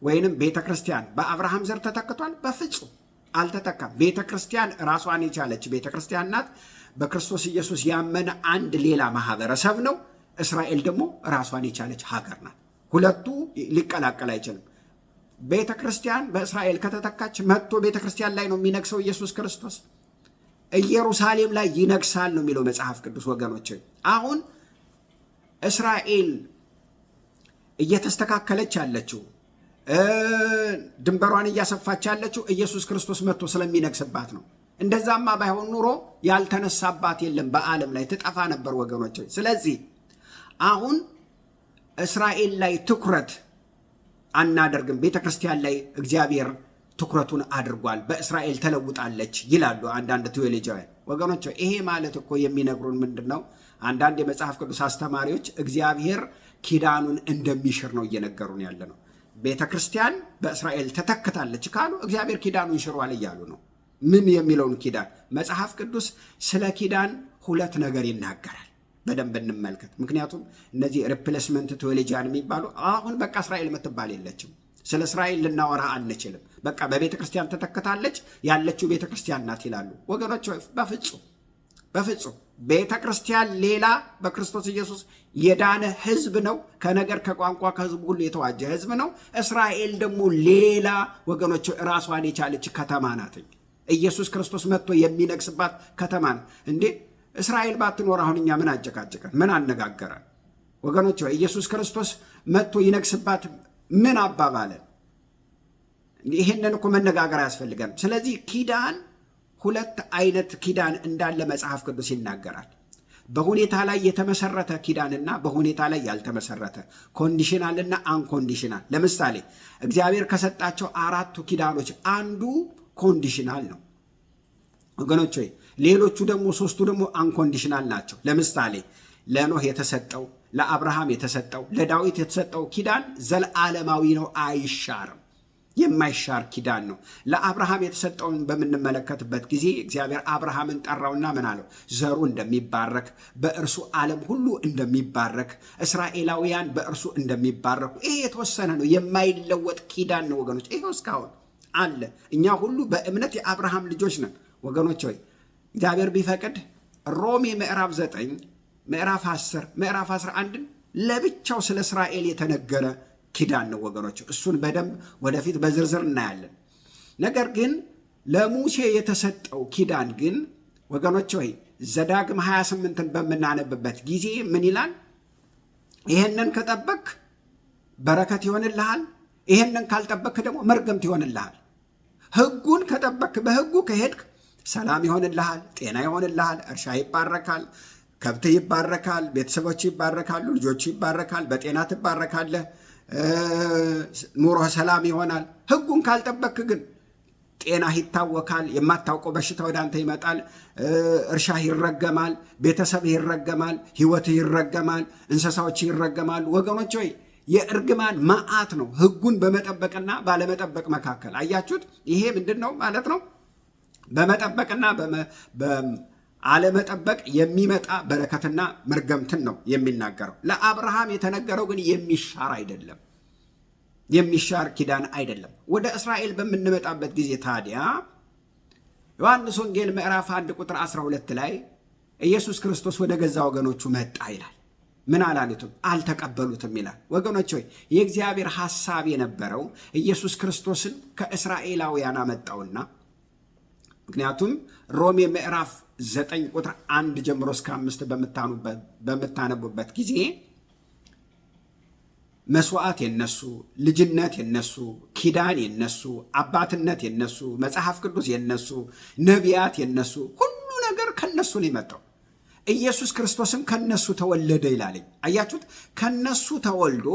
ወይንም ቤተክርስቲያን በአብርሃም ዘር ተተክቷል? በፍጹም አልተተካም። ቤተክርስቲያን ራሷን የቻለች ቤተክርስቲያን ናት። በክርስቶስ ኢየሱስ ያመነ አንድ ሌላ ማህበረሰብ ነው። እስራኤል ደግሞ ራሷን የቻለች ሀገር ናት። ሁለቱ ሊቀላቀል አይችልም። ቤተክርስቲያን በእስራኤል ከተተካች መጥቶ ቤተክርስቲያን ላይ ነው የሚነግሰው ኢየሱስ ክርስቶስ። ኢየሩሳሌም ላይ ይነግሳል ነው የሚለው መጽሐፍ ቅዱስ። ወገኖች አሁን እስራኤል እየተስተካከለች ያለችው ድንበሯን እያሰፋች ያለችው ኢየሱስ ክርስቶስ መጥቶ ስለሚነግስባት ነው። እንደዛማ ባይሆን ኑሮ ያልተነሳባት የለም፣ በዓለም ላይ ትጠፋ ነበር ወገኖች። ስለዚህ አሁን እስራኤል ላይ ትኩረት አናደርግም፣ ቤተክርስቲያን ላይ እግዚአብሔር ትኩረቱን አድርጓል፣ በእስራኤል ተለውጣለች ይላሉ አንዳንድ ቴዎሎጂያን ወገኖች። ይሄ ማለት እኮ የሚነግሩን ምንድን ነው? አንዳንድ የመጽሐፍ ቅዱስ አስተማሪዎች እግዚአብሔር ኪዳኑን እንደሚሽር ነው እየነገሩን ያለ ነው። ቤተ ክርስቲያን በእስራኤል ተተክታለች ካሉ እግዚአብሔር ኪዳኑን ሽሯል እያሉ ነው። ምን የሚለውን ኪዳን? መጽሐፍ ቅዱስ ስለ ኪዳን ሁለት ነገር ይናገራል። በደንብ እንመልከት። ምክንያቱም እነዚህ ሪፕሌስመንት ቴዎሎጂያን የሚባሉ አሁን በቃ እስራኤል የምትባል የለችም። ስለ እስራኤል ልናወራ አንችልም። በቃ በቤተ ክርስቲያን ተተክታለች ያለችው ቤተ ክርስቲያን ናት ይላሉ። ወገኖች በፍጹም ቤተ ክርስቲያን ሌላ በክርስቶስ ኢየሱስ የዳነ ህዝብ ነው። ከነገር ከቋንቋ ከህዝብ ሁሉ የተዋጀ ህዝብ ነው። እስራኤል ደግሞ ሌላ ወገኖች ራሷን የቻለች ከተማ ናት። ኢየሱስ ክርስቶስ መጥቶ የሚነግስባት ከተማ ናት። እንዴ እስራኤል ባትኖር አሁን እኛ ምን አጨቃጨቀን? ምን አነጋገረን? ወገኖች ኢየሱስ ክርስቶስ መጥቶ ይነግስባት ምን አባባለን? ይህንን እኮ መነጋገር አያስፈልገንም። ስለዚህ ኪዳን ሁለት አይነት ኪዳን እንዳለ መጽሐፍ ቅዱስ ይናገራል። በሁኔታ ላይ የተመሰረተ ኪዳንና በሁኔታ ላይ ያልተመሰረተ፣ ኮንዲሽናልና አንኮንዲሽናል። ለምሳሌ እግዚአብሔር ከሰጣቸው 4ቱ ኪዳኖች አንዱ ኮንዲሽናል ነው ወገኖች። ሌሎቹ ደግሞ 3ቱ ደግሞ አንኮንዲሽናል ናቸው። ለምሳሌ ለኖህ የተሰጠው፣ ለአብርሃም የተሰጠው፣ ለዳዊት የተሰጠው ኪዳን ዘለዓለማዊ ነው፣ አይሻርም። የማይሻር ኪዳን ነው። ለአብርሃም የተሰጠውን በምንመለከትበት ጊዜ እግዚአብሔር አብርሃምን ጠራውና ምን አለው? ዘሩ እንደሚባረክ፣ በእርሱ ዓለም ሁሉ እንደሚባረክ፣ እስራኤላውያን በእርሱ እንደሚባረኩ። ይሄ የተወሰነ ነው፣ የማይለወጥ ኪዳን ነው ወገኖች። ይሄው እስካሁን አለ። እኛ ሁሉ በእምነት የአብርሃም ልጆች ነን ወገኖች። ሆይ እግዚአብሔር ቢፈቅድ ሮሜ ምዕራፍ 9 ምዕራፍ 10 ምዕራፍ 11 ለብቻው ስለ እስራኤል የተነገረ ኪዳን ነው ወገኖች። እሱን በደንብ ወደፊት በዝርዝር እናያለን። ነገር ግን ለሙሴ የተሰጠው ኪዳን ግን ወገኖች ሆይ ዘዳግም 28ን በምናነብበት ጊዜ ምን ይላል? ይሄንን ከጠበቅ በረከት ይሆንልሃል፣ ይሄንን ካልጠበክ ደግሞ መርገምት ይሆንልሃል። ሕጉን ከጠበክ፣ በሕጉ ከሄድክ ሰላም ይሆንልሃል፣ ጤና ይሆንልሃል፣ እርሻ ይባረካል፣ ከብት ይባረካል፣ ቤተሰቦች ይባረካሉ፣ ልጆች ይባረካል፣ በጤና ትባረካለህ፣ ኑሮ ሰላም ይሆናል። ሕጉን ካልጠበክ ግን ጤናህ ይታወካል፣ የማታውቀው በሽታ ወደ አንተ ይመጣል፣ እርሻህ ይረገማል፣ ቤተሰብህ ይረገማል፣ ሕይወትህ ይረገማል፣ እንስሳዎች ይረገማሉ። ወገኖች ሆይ የእርግማን መዓት ነው ሕጉን በመጠበቅና ባለመጠበቅ መካከል። አያችሁት? ይሄ ምንድን ነው ማለት ነው? በመጠበቅና አለመጠበቅ የሚመጣ በረከትና መርገምትን ነው የሚናገረው። ለአብርሃም የተነገረው ግን የሚሻር አይደለም፣ የሚሻር ኪዳን አይደለም። ወደ እስራኤል በምንመጣበት ጊዜ ታዲያ ዮሐንስ ወንጌል ምዕራፍ 1 ቁጥር 12 ላይ ኢየሱስ ክርስቶስ ወደ ገዛ ወገኖቹ መጣ ይላል። ምን አላሉትም? አልተቀበሉትም ይላል። ወገኖች ሆይ የእግዚአብሔር ሐሳብ የነበረው ኢየሱስ ክርስቶስን ከእስራኤላውያን አመጣውና ምክንያቱም ሮሜ ምዕራፍ 9 ቁጥር 1 ጀምሮ እስከ 5 በምታነቡበት ጊዜ መስዋዕት የነሱ፣ ልጅነት የነሱ፣ ኪዳን የነሱ፣ አባትነት የነሱ፣ መጽሐፍ ቅዱስ የነሱ፣ ነቢያት የነሱ፣ ሁሉ ነገር ከነሱ ነው የመጣው። ኢየሱስ ክርስቶስም ከነሱ ተወለደ ይላለኝ። አያችሁት? ከነሱ ተወልዶ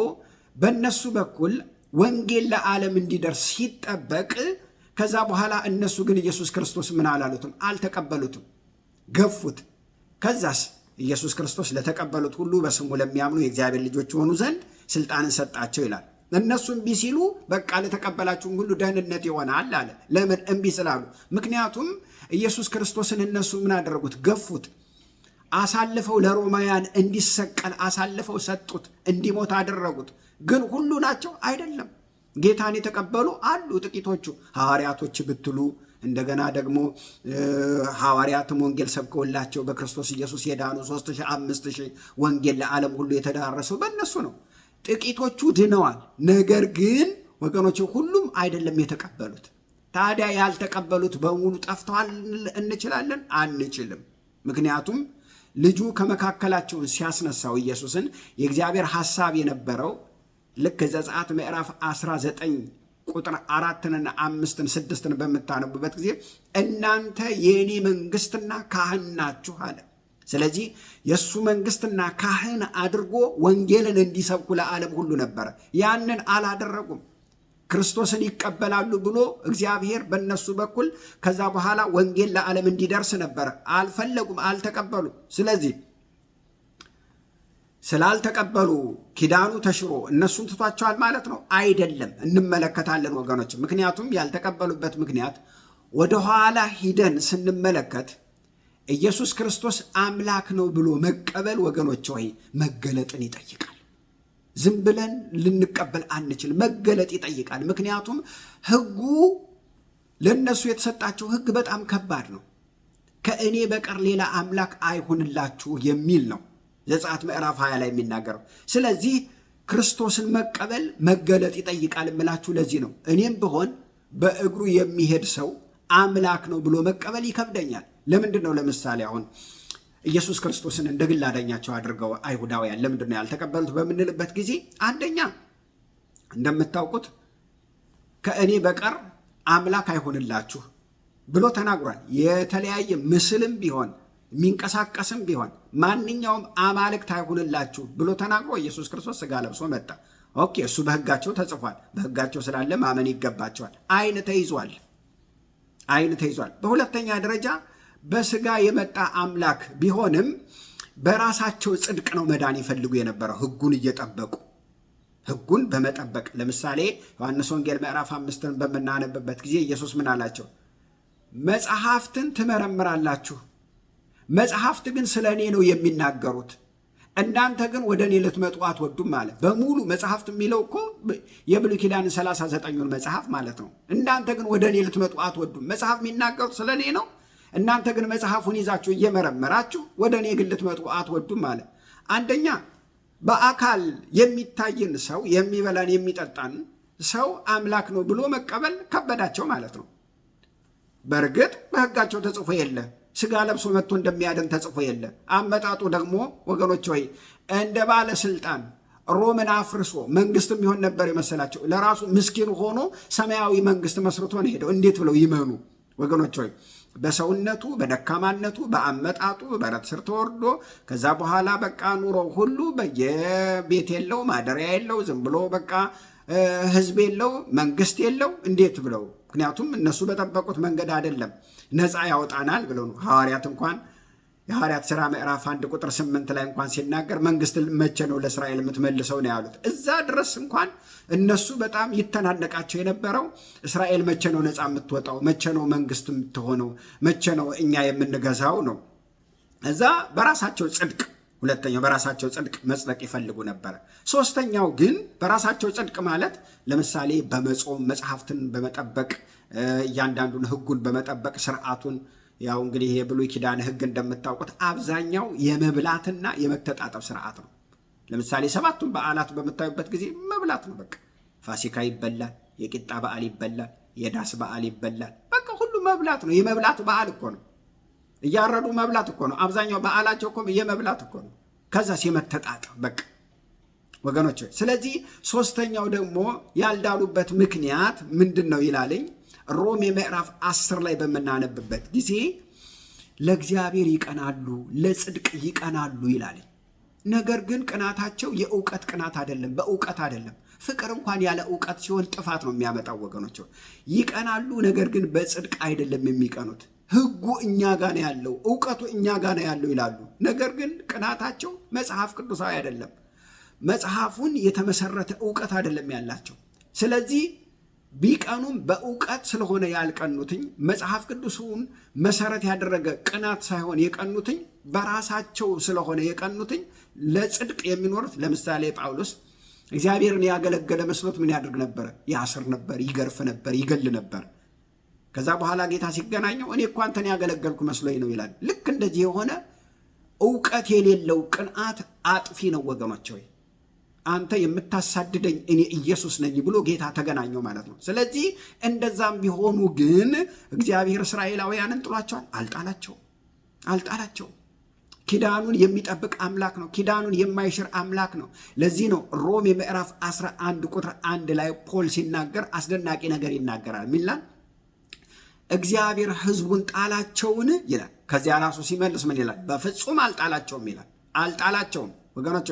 በነሱ በኩል ወንጌል ለዓለም እንዲደርስ ሲጠበቅ ከዛ በኋላ እነሱ ግን ኢየሱስ ክርስቶስ ምን አላሉትም? አልተቀበሉትም፣ ገፉት። ከዛስ ኢየሱስ ክርስቶስ ለተቀበሉት ሁሉ በስሙ ለሚያምኑ የእግዚአብሔር ልጆች የሆኑ ዘንድ ስልጣንን ሰጣቸው ይላል። እነሱ እምቢ ሲሉ በቃ ለተቀበላችሁም ሁሉ ደህንነት ይሆናል አለ። ለምን? እምቢ ስላሉ። ምክንያቱም ኢየሱስ ክርስቶስን እነሱ ምን አደረጉት? ገፉት። አሳልፈው ለሮማውያን እንዲሰቀል አሳልፈው ሰጡት፣ እንዲሞት አደረጉት። ግን ሁሉ ናቸው? አይደለም። ጌታን የተቀበሉ አሉ ጥቂቶቹ፣ ሐዋርያቶች ብትሉ፣ እንደገና ደግሞ ሐዋርያትም ወንጌል ሰብከውላቸው በክርስቶስ ኢየሱስ የዳኑ 3000 5000 ወንጌል ለዓለም ሁሉ የተዳረሰው በእነሱ ነው። ጥቂቶቹ ድነዋል። ነገር ግን ወገኖች ሁሉም አይደለም የተቀበሉት። ታዲያ ያልተቀበሉት በሙሉ ጠፍተዋል እንችላለን? አንችልም። ምክንያቱም ልጁ ከመካከላቸውን ሲያስነሳው ኢየሱስን የእግዚአብሔር ሐሳብ የነበረው ልክ ዘጸአት ምዕራፍ 19 ቁጥር 4ና 5 6 በምታነቡበት ጊዜ እናንተ የእኔ መንግስትና ካህን ናችሁ አለ። ስለዚህ የእሱ መንግስትና ካህን አድርጎ ወንጌልን እንዲሰብኩ ለዓለም ሁሉ ነበረ። ያንን አላደረጉም። ክርስቶስን ይቀበላሉ ብሎ እግዚአብሔር በእነሱ በኩል ከዛ በኋላ ወንጌል ለዓለም እንዲደርስ ነበረ። አልፈለጉም፣ አልተቀበሉም። ስለዚህ ስላልተቀበሉ ኪዳኑ ተሽሮ እነሱን ትቷቸዋል ማለት ነው? አይደለም። እንመለከታለን ወገኖች። ምክንያቱም ያልተቀበሉበት ምክንያት ወደ ኋላ ሂደን ስንመለከት ኢየሱስ ክርስቶስ አምላክ ነው ብሎ መቀበል ወገኖች ሆይ መገለጥን ይጠይቃል። ዝም ብለን ልንቀበል አንችል፣ መገለጥ ይጠይቃል። ምክንያቱም ሕጉ ለነሱ የተሰጣቸው ሕግ በጣም ከባድ ነው። ከእኔ በቀር ሌላ አምላክ አይሁንላችሁ የሚል ነው ዘጸአት ምዕራፍ 20 ላይ የሚናገረው። ስለዚህ ክርስቶስን መቀበል መገለጥ ይጠይቃል እምላችሁ ለዚህ ነው። እኔም ብሆን በእግሩ የሚሄድ ሰው አምላክ ነው ብሎ መቀበል ይከብደኛል። ለምንድን ነው? ለምሳሌ አሁን ኢየሱስ ክርስቶስን እንደ ግል አዳኛቸው አድርገው አይሁዳውያን ለምንድን ነው ያልተቀበሉት በምንልበት ጊዜ አንደኛ እንደምታውቁት ከእኔ በቀር አምላክ አይሆንላችሁ ብሎ ተናግሯል። የተለያየ ምስልም ቢሆን የሚንቀሳቀስም ቢሆን ማንኛውም አማልክት አይሆንላችሁ ብሎ ተናግሮ ኢየሱስ ክርስቶስ ሥጋ ለብሶ መጣ። ኦኬ፣ እሱ በሕጋቸው ተጽፏል። በሕጋቸው ስላለ ማመን ይገባቸዋል። አይን ተይዟል። በሁለተኛ ደረጃ በሥጋ የመጣ አምላክ ቢሆንም በራሳቸው ጽድቅ ነው መዳን ይፈልጉ የነበረው ሕጉን እየጠበቁ ሕጉን በመጠበቅ ለምሳሌ ዮሐንስ ወንጌል ምዕራፍ 5ን በምናነብበት ጊዜ ኢየሱስ ምን አላቸው? መጽሐፍትን ትመረምራላችሁ፣ መጽሐፍት ግን ስለ እኔ ነው የሚናገሩት፣ እናንተ ግን ወደ እኔ ልትመጡ አትወዱም አለ። በሙሉ መጽሐፍት የሚለው እኮ የብሉይ ኪዳን 39ን መጽሐፍ ማለት ነው። እናንተ ግን ወደ እኔ ልትመጡ አትወዱም። መጽሐፍ የሚናገሩት ስለ እኔ ነው፣ እናንተ ግን መጽሐፉን ይዛችሁ እየመረመራችሁ ወደ እኔ ግን ልትመጡ አትወዱም አለ። አንደኛ በአካል የሚታይን ሰው የሚበላን የሚጠጣን ሰው አምላክ ነው ብሎ መቀበል ከበዳቸው ማለት ነው። በእርግጥ በሕጋቸው ተጽፎ የለ፣ ሥጋ ለብሶ መጥቶ እንደሚያድን ተጽፎ የለ። አመጣጡ ደግሞ ወገኖች ሆይ እንደ ባለስልጣን ሮምን አፍርሶ መንግስትም ይሆን ነበር የመሰላቸው። ለራሱ ምስኪን ሆኖ ሰማያዊ መንግስት መስርቶ ነው ሄደው። እንዴት ብለው ይመኑ ወገኖች ሆይ? በሰውነቱ በደካማነቱ በአመጣጡ በረት ስር ተወርዶ ከዛ በኋላ በቃ ኑሮ ሁሉ በየቤት የለው ማደሪያ የለው ዝም ብሎ በቃ ህዝብ የለው መንግስት የለው። እንዴት ብለው? ምክንያቱም እነሱ በጠበቁት መንገድ አይደለም ነፃ ያወጣናል ብለው ነው። ሐዋርያት እንኳን የሐዋርያት ሥራ ምዕራፍ 1 ቁጥር 8 ላይ እንኳን ሲናገር መንግስት መቼ ነው ለእስራኤል የምትመልሰው ነው ያሉት። እዛ ድረስ እንኳን እነሱ በጣም ይተናነቃቸው የነበረው እስራኤል መቼ ነው ነፃ የምትወጣው፣ መቼ ነው መንግስት የምትሆነው፣ መቼ ነው እኛ የምንገዛው ነው። እዛ በራሳቸው ጽድቅ፣ ሁለተኛው በራሳቸው ጽድቅ መጽደቅ ይፈልጉ ነበረ። ሶስተኛው ግን በራሳቸው ጽድቅ ማለት ለምሳሌ በመጾም መጽሐፍትን በመጠበቅ እያንዳንዱን ህጉን በመጠበቅ ስርዓቱን ያው እንግዲህ የብሉይ ኪዳን ህግ እንደምታውቁት አብዛኛው የመብላትና የመተጣጠብ ስርዓት ነው። ለምሳሌ 7ቱን በዓላት በምታዩበት ጊዜ መብላት ነው። በቃ ፋሲካ ይበላል፣ የቂጣ በዓል ይበላል፣ የዳስ በዓል ይበላል። በቃ ሁሉ መብላት ነው። የመብላት በዓል እኮ ነው። እያረዱ መብላት እኮ ነው። አብዛኛው በዓላቸው እኮ የመብላት እኮ ነው። ከዛ ሲመተጣጠብ በቃ ወገኖች። ስለዚህ ሶስተኛው ደግሞ ያልዳሉበት ምክንያት ምንድን ነው ይላለኝ ሮሜ ምዕራፍ 10 ላይ በምናነብበት ጊዜ ለእግዚአብሔር ይቀናሉ፣ ለጽድቅ ይቀናሉ ይላል። ነገር ግን ቅናታቸው የእውቀት ቅናት አይደለም፣ በእውቀት አይደለም። ፍቅር እንኳን ያለ እውቀት ሲሆን ጥፋት ነው የሚያመጣው ወገኖች። ይቀናሉ፣ ነገር ግን በጽድቅ አይደለም የሚቀኑት። ህጉ እኛ ጋር ነው ያለው፣ እውቀቱ እኛ ጋር ነው ያለው ይላሉ። ነገር ግን ቅናታቸው መጽሐፍ ቅዱሳዊ አይደለም፣ መጽሐፉን የተመሰረተ እውቀት አይደለም ያላቸው። ስለዚህ ቢቀኑም በእውቀት ስለሆነ ያልቀኑትኝ መጽሐፍ ቅዱሱን መሰረት ያደረገ ቅናት ሳይሆን የቀኑትኝ በራሳቸው ስለሆነ የቀኑትኝ ለጽድቅ የሚኖሩት። ለምሳሌ ጳውሎስ እግዚአብሔርን ያገለገለ መስሎት ምን ያደርግ ነበረ? ያስር ነበር፣ ይገርፍ ነበር፣ ይገል ነበር። ከዛ በኋላ ጌታ ሲገናኘው እኔ እኮ አንተን ያገለገልኩ መስሎኝ ነው ይላል። ልክ እንደዚህ የሆነ እውቀት የሌለው ቅንዓት አጥፊ ነው ወገኖች። ወይ አንተ የምታሳድደኝ እኔ ኢየሱስ ነኝ ብሎ ጌታ ተገናኘው ማለት ነው። ስለዚህ እንደዛም ቢሆኑ ግን እግዚአብሔር እስራኤላውያንን ጥሏቸዋል? አልጣላቸው። ኪዳኑን የሚጠብቅ አምላክ ነው። ኪዳኑን የማይሽር አምላክ ነው። ለዚህ ነው ሮሜ ምዕራፍ 11 ቁጥር 1 ላይ ፖል ሲናገር አስደናቂ ነገር ይናገራል። ሚላን እግዚአብሔር ሕዝቡን ጣላቸውን ይላል። ከዚያ ራሱ ሲመልስ ምን ይላል? በፍጹም አልጣላቸውም ይላል። አልጣላቸውም ወገኖች።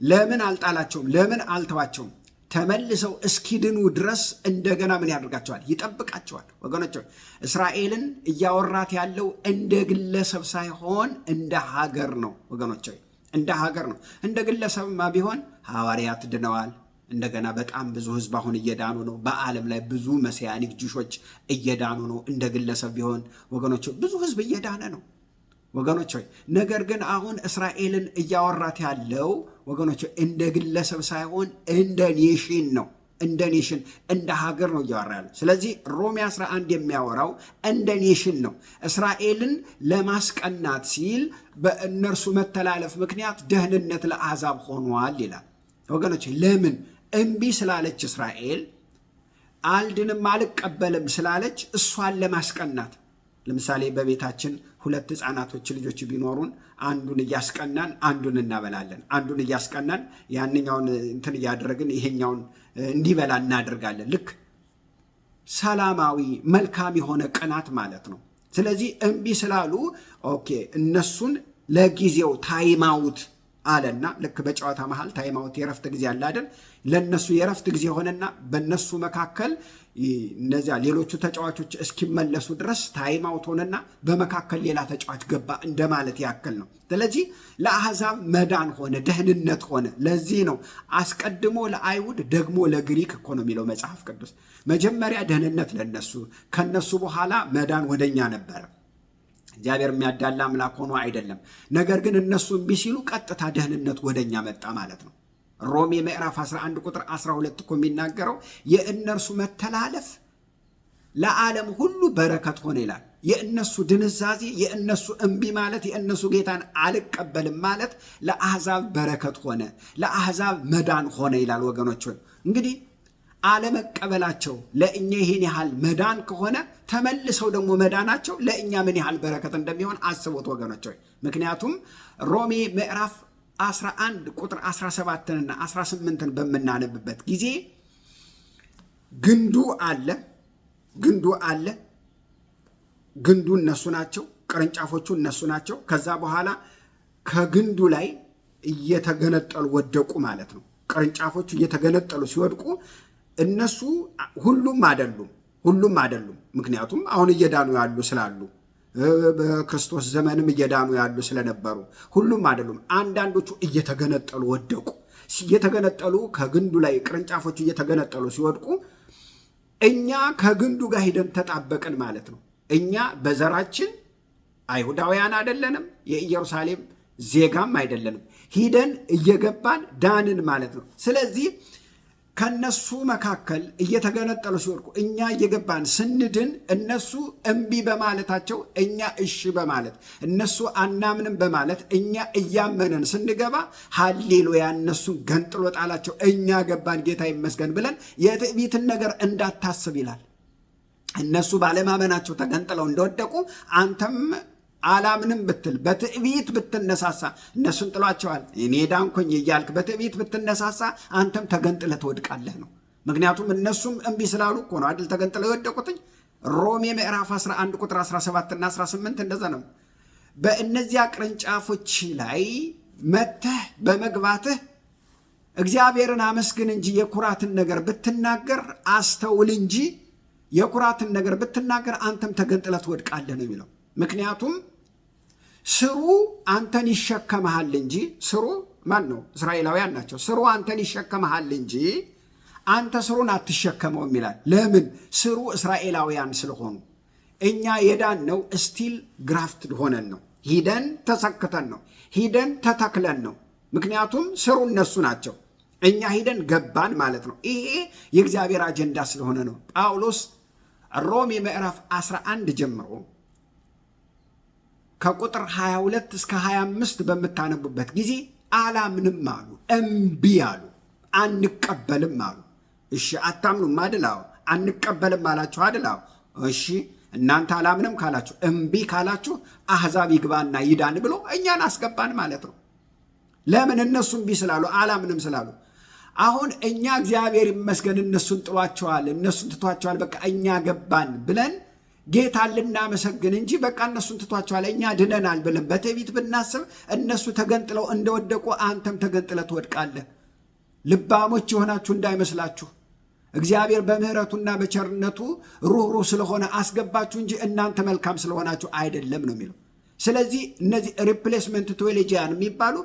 ለምን አልጣላቸውም? ለምን አልተዋቸውም? ተመልሰው እስኪድኑ ድረስ እንደገና ምን ያደርጋቸዋል? ይጠብቃቸዋል ወገኖች። እስራኤልን እያወራት ያለው እንደ ግለሰብ ሳይሆን እንደ ሀገር ነው ወገኖች፣ እንደ ሀገር ነው። እንደ ግለሰብማ ቢሆን ሐዋርያት ድነዋል፣ እንደገና በጣም ብዙ ህዝብ አሁን እየዳኑ ነው። በዓለም ላይ ብዙ መሲያኒክ ጂሾች እየዳኑ ነው። እንደ ግለሰብ ቢሆን ወገኖች ብዙ ህዝብ እየዳነ ነው ወገኖች። ነገር ግን አሁን እስራኤልን እያወራት ያለው ወገኖች እንደ ግለሰብ ሳይሆን እንደ ኔሽን ነው። እንደ ኔሽን እንደ ሀገር ነው እያወራ ያለው። ስለዚህ ሮሜ 11 የሚያወራው እንደ ኔሽን ነው። እስራኤልን ለማስቀናት ሲል በእነርሱ መተላለፍ ምክንያት ደህንነት ለአሕዛብ ሆኗል ይላል ወገኖች። ለምን እምቢ ስላለች እስራኤል አልድንም አልቀበልም ስላለች እሷን ለማስቀናት። ለምሳሌ በቤታችን 2 ህፃናቶች ልጆች ቢኖሩን አንዱን እያስቀናን አንዱን እናበላለን። አንዱን እያስቀናን ያንኛውን እንትን እያደረግን ይሄኛውን እንዲበላ እናደርጋለን። ልክ ሰላማዊ መልካም የሆነ ቅናት ማለት ነው። ስለዚህ እምቢ ስላሉ ኦኬ እነሱን ለጊዜው ታይማውት አለና ልክ በጨዋታ መሃል ታይማውት የረፍት ጊዜ አለ አይደል? ለነሱ የረፍት ጊዜ ሆነና በነሱ መካከል እነዚያ ሌሎቹ ተጫዋቾች እስኪመለሱ ድረስ ታይማውት ሆነና በመካከል ሌላ ተጫዋች ገባ እንደማለት ያክል ነው። ስለዚህ ለአሕዛብ መዳን ሆነ፣ ደህንነት ሆነ። ለዚህ ነው አስቀድሞ ለአይሁድ ደግሞ ለግሪክ እኮ ነው የሚለው መጽሐፍ ቅዱስ። መጀመሪያ ደህንነት ለነሱ፣ ከነሱ በኋላ መዳን ወደኛ ነበረ። እግዚአብሔር የሚያዳላ አምላክ ሆኖ አይደለም። ነገር ግን እነሱ እምቢ ሲሉ ቀጥታ ደህንነት ወደኛ መጣ ማለት ነው። ሮሜ ምዕራፍ 11 ቁጥር 12 እኮ የሚናገረው የእነርሱ መተላለፍ ለዓለም ሁሉ በረከት ሆነ ይላል። የእነሱ ድንዛዜ፣ የእነሱ እምቢ ማለት፣ የእነሱ ጌታን አልቀበልም ማለት ለአሕዛብ በረከት ሆነ፣ ለአሕዛብ መዳን ሆነ ይላል ወገኖች። እንግዲህ አለመቀበላቸው ለእኛ ይህን ያህል መዳን ከሆነ ተመልሰው ደግሞ መዳናቸው ለእኛ ምን ያህል በረከት እንደሚሆን አስቦት ወገኖች። ምክንያቱም ሮሜ ምዕራፍ 11 ቁጥር 17ና 18ን በምናነብበት ጊዜ ግንዱ አለ፣ ግንዱ እነሱ ናቸው፣ ቅርንጫፎቹ እነሱ ናቸው። ከዛ በኋላ ከግንዱ ላይ እየተገነጠሉ ወደቁ ማለት ነው። ቅርንጫፎቹ እየተገነጠሉ ሲወድቁ እነሱ ሁሉም አይደሉም። ምክንያቱም አሁን እየዳኑ ያሉ ስላሉ በክርስቶስ ዘመንም እየዳኑ ያሉ ስለነበሩ ሁሉም አይደሉም። አንዳንዶቹ እየተገነጠሉ ወደቁ። እየተገነጠሉ ከግንዱ ላይ ቅርንጫፎቹ እየተገነጠሉ ሲወድቁ እኛ ከግንዱ ጋር ሂደን ተጣበቅን ማለት ነው። እኛ በዘራችን አይሁዳውያን አይደለንም፣ የኢየሩሳሌም ዜጋም አይደለንም። ሂደን እየገባን ዳንን ማለት ነው። ስለዚህ ከነሱ መካከል እየተገነጠሉ ሲወድቁ እኛ እየገባን ስንድን እነሱ እምቢ በማለታቸው እኛ እሺ በማለት እነሱ አናምንም በማለት እኛ እያመንን ስንገባ ሃሌሉያ እነሱን ገንጥሎ ጣላቸው፣ እኛ ገባን ጌታ ይመስገን ብለን የትዕቢትን ነገር እንዳታስብ ይላል። እነሱ ባለማመናቸው ተገንጥለው እንደወደቁ አንተም አላምንም ብትል በትዕቢት ብትነሳሳ እነሱን ጥሏቸዋል እኔ ዳንኩኝ እያልክ በትዕቢት ብትነሳሳ አንተም ተገንጥለህ ትወድቃለህ ነው። ምክንያቱም እነሱም እምቢ ስላሉ እኮ ነው አይደል ተገንጥለው የወደቁትኝ። ሮሜ ምዕራፍ 11 ቁጥር 17 እና 18 እንደዛ ነው። በእነዚያ ቅርንጫፎች ላይ መተህ በመግባትህ እግዚአብሔርን አመስግን እንጂ የኩራትን ነገር ብትናገር አስተውል እንጂ የኩራትን ነገር ብትናገር አንተም ተገንጥለህ ትወድቃለህ ነው የሚለው። ምክንያቱም ስሩ አንተን ይሸከመሃል እንጂ ስሩ ማን ነው? እስራኤላውያን ናቸው። ስሩ አንተን ይሸከመሃል እንጂ አንተ ስሩን አትሸከመውም ይላል። ለምን? ስሩ እስራኤላውያን ስለሆኑ። እኛ የዳን ነው ስቲል ግራፍትድ ሆነን ነው፣ ሂደን ተሰክተን ነው፣ ሂደን ተተክለን ነው። ምክንያቱም ስሩ እነሱ ናቸው፣ እኛ ሂደን ገባን ማለት ነው። ይሄ የእግዚአብሔር አጀንዳ ስለሆነ ነው። ጳውሎስ ሮሜ ምዕራፍ 11 ጀምሮ ከቁጥር 22 እስከ 25 በምታነቡበት ጊዜ አላምንም አሉ፣ እምቢ አሉ፣ አንቀበልም አሉ። እሺ አታምኑም አይደል? አዎ። አንቀበልም አላችሁ አይደል? አዎ። እሺ እናንተ አላምንም ካላችሁ እምቢ ካላችሁ አሕዛብ ይግባና ይዳን ብሎ እኛን አስገባን ማለት ነው። ለምን? እነሱ እምቢ ስላሉ አላምንም ስላሉ። አሁን እኛ እግዚአብሔር ይመስገን እነሱን ጥሏቸዋል፣ እነሱን ትቷቸዋል፣ በቃ እኛ ገባን ብለን ጌታን ልናመሰግን እንጂ በቃ እነሱን ትቷቸዋል እኛ ድነናል ብለን በትዕቢት ብናስብ እነሱ ተገንጥለው እንደወደቁ አንተም ተገንጥለ ትወድቃለህ። ልባሞች የሆናችሁ እንዳይመስላችሁ፣ እግዚአብሔር በምሕረቱና በቸርነቱ ሩህሩህ ስለሆነ አስገባችሁ እንጂ እናንተ መልካም ስለሆናችሁ አይደለም ነው የሚለው። ስለዚህ እነዚህ ሪፕሌስመንት ቴዎሎጂያን የሚባሉ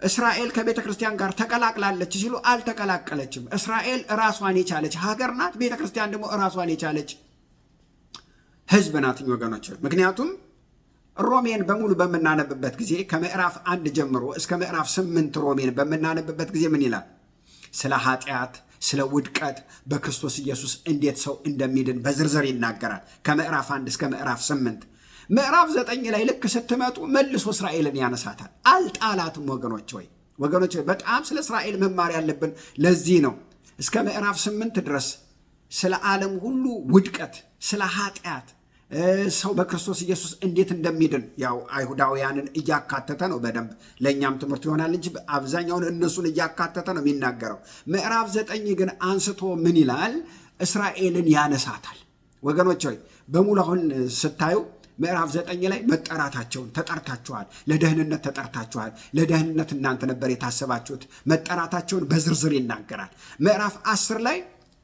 እስራኤል ከቤተ ክርስቲያን ጋር ተቀላቅላለች ሲሉ አልተቀላቀለችም። እስራኤል ራሷን የቻለች ሀገር ናት። ቤተ ክርስቲያን ደግሞ ራሷን የቻለች ህዝብ ናት ወገኖች። ምክንያቱም ሮሜን በሙሉ በምናነብበት ጊዜ ከምዕራፍ 1 ጀምሮ እስከ ምዕራፍ 8 ሮሜን በምናነብበት ጊዜ ምን ይላል? ስለ ኃጢአት፣ ስለ ውድቀት፣ በክርስቶስ ኢየሱስ እንዴት ሰው እንደሚድን በዝርዝር ይናገራል። ከምዕራፍ 1 እስከ ምዕራፍ 8። ምዕራፍ 9 ላይ ልክ ስትመጡ መልሶ እስራኤልን ያነሳታል። አልጣላትም ወገኖች ሆይ በጣም ስለ እስራኤል መማር ያለብን ለዚህ ነው። እስከ ምዕራፍ 8 ድረስ ስለ ዓለም ሁሉ ውድቀት፣ ስለ ኃጢአት፣ ሰው በክርስቶስ ኢየሱስ እንዴት እንደሚድን ያው አይሁዳውያንን እያካተተ ነው። በደንብ ለእኛም ትምህርት ይሆናል እንጂ አብዛኛውን እነሱን እያካተተ ነው የሚናገረው። ምዕራፍ 9 ግን አንስቶ ምን ይላል? እስራኤልን ያነሳታል። ወገኖች ሆይ በሙሉ አሁን ስታዩ ምዕራፍ 9 ላይ መጠራታቸውን ተጠርታችኋል፣ ለደህንነት ተጠርታችኋል፣ ለደህንነት እናንተ ነበር የታሰባችሁት፣ መጠራታቸውን በዝርዝር ይናገራል። ምዕራፍ 10 ላይ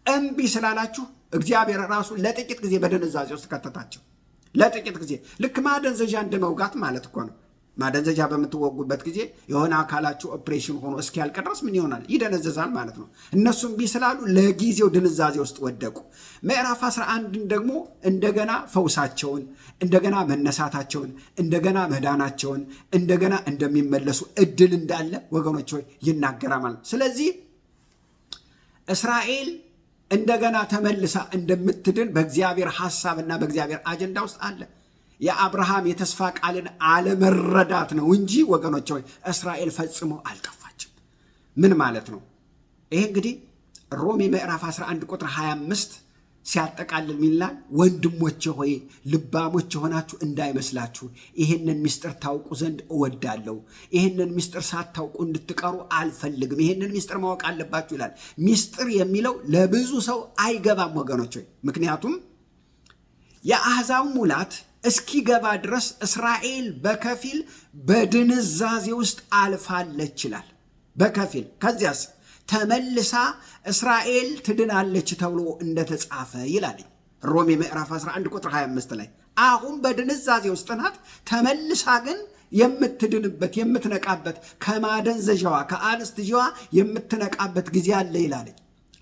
እምቢ ስላላችሁ እግዚአብሔር ራሱ ለጥቂት ጊዜ በድንዛዜ ውስጥ ከተታቸው። ለጥቂት ጊዜ ልክ ማደንዘዣ እንደመውጋት ማለት እኮ ነው። ማደንዘዣ በምትወጉበት ጊዜ የሆነ አካላችሁ ኦፕሬሽን ሆኖ እስኪያልቅ ድረስ ምን ይሆናል? ይደነዘዛል ማለት ነው። እነሱም እምቢ ስላሉ ለጊዜው ድንዛዜ ውስጥ ወደቁ። ምዕራፍ 11 ደግሞ እንደገና ፈውሳቸውን፣ እንደገና መነሳታቸውን፣ እንደገና መዳናቸውን፣ እንደገና እንደሚመለሱ እድል እንዳለ ወገኖች ሆይ ይናገራል ማለት ነው። ስለዚህ እስራኤል እንደገና ተመልሳ እንደምትድን በእግዚአብሔር ሐሳብና በእግዚአብሔር አጀንዳ ውስጥ አለ። የአብርሃም የተስፋ ቃልን አለመረዳት ነው እንጂ ወገኖች ሆይ እስራኤል ፈጽሞ አልጠፋችም። ምን ማለት ነው? ይሄ እንግዲህ ሮሜ ምዕራፍ 11 ቁጥር 25 ሲያጠቃልል ሚላል ወንድሞቼ ሆይ ልባሞች የሆናችሁ እንዳይመስላችሁ ይህንን ምስጢር ታውቁ ዘንድ እወዳለሁ። ይህንን ምስጢር ሳታውቁ እንድትቀሩ አልፈልግም። ይህንን ምስጢር ማወቅ አለባችሁ ይላል። ምስጢር የሚለው ለብዙ ሰው አይገባም ወገኖች ሆይ ምክንያቱም የአሕዛብ ሙላት እስኪገባ ድረስ እስራኤል በከፊል በድንዛዜ ውስጥ አልፋለች ይላል። በከፊል ከዚያስ ተመልሳ እስራኤል ትድናለች ተብሎ እንደተጻፈ ይላል ሮሜ ምዕራፍ 11 ቁጥር 25 ላይ። አሁን በድንዛዜ ውስጥ ናት። ተመልሳ ግን የምትድንበት የምትነቃበት ከማደንዘዣዋ ከአንስትዣዋ የምትነቃበት ጊዜ አለ ይላል።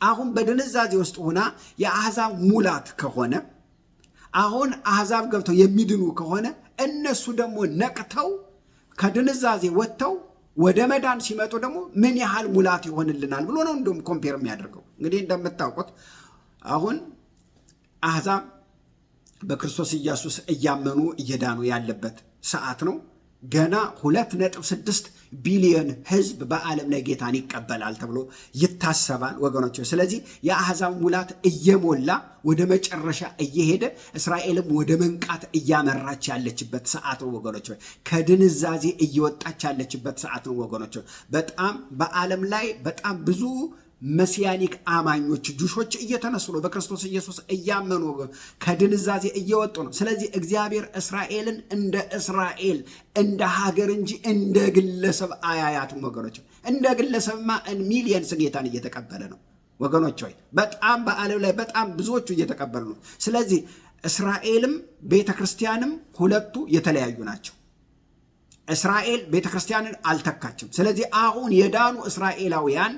አሁን በድንዛዜ ውስጥ ሆና የአሕዛብ ሙላት ከሆነ አሁን አሕዛብ ገብተው የሚድኑ ከሆነ እነሱ ደግሞ ነቅተው ከድንዛዜ ወጥተው ወደ መዳን ሲመጡ ደግሞ ምን ያህል ሙላት ይሆንልናል ብሎ ነው እንደውም ኮምፔር የሚያደርገው። እንግዲህ እንደምታውቁት አሁን አሕዛብ በክርስቶስ ኢየሱስ እያመኑ እየዳኑ ያለበት ሰዓት ነው። ገና 2.6 ቢሊዮን ሕዝብ በዓለም ላይ ጌታን ይቀበላል ተብሎ ይታሰባል ወገኖች። ስለዚህ የአሕዛብ ሙላት እየሞላ ወደ መጨረሻ እየሄደ እስራኤልም ወደ መንቃት እያመራች ያለችበት ሰዓት ነው ወገኖች። ከድንዛዜ እየወጣች ያለችበት ሰዓት ነው ወገኖች። በጣም በዓለም ላይ በጣም ብዙ መሲያኒክ አማኞች ጁሾች እየተነሱ ነው። በክርስቶስ ኢየሱስ እያመኑ ከድንዛዜ እየወጡ ነው። ስለዚህ እግዚአብሔር እስራኤልን እንደ እስራኤል እንደ ሀገር እንጂ እንደ ግለሰብ አያያትም ወገኖች። እንደ ግለሰብማ ሚሊየንስ ጌታን እየተቀበለ ነው ወገኖች ሆይ በጣም በዓለም ላይ በጣም ብዙዎቹ እየተቀበሉ ነው። ስለዚህ እስራኤልም ቤተ ክርስቲያንም ሁለቱ የተለያዩ ናቸው። እስራኤል ቤተ ክርስቲያንን አልተካችም። ስለዚህ አሁን የዳኑ እስራኤላውያን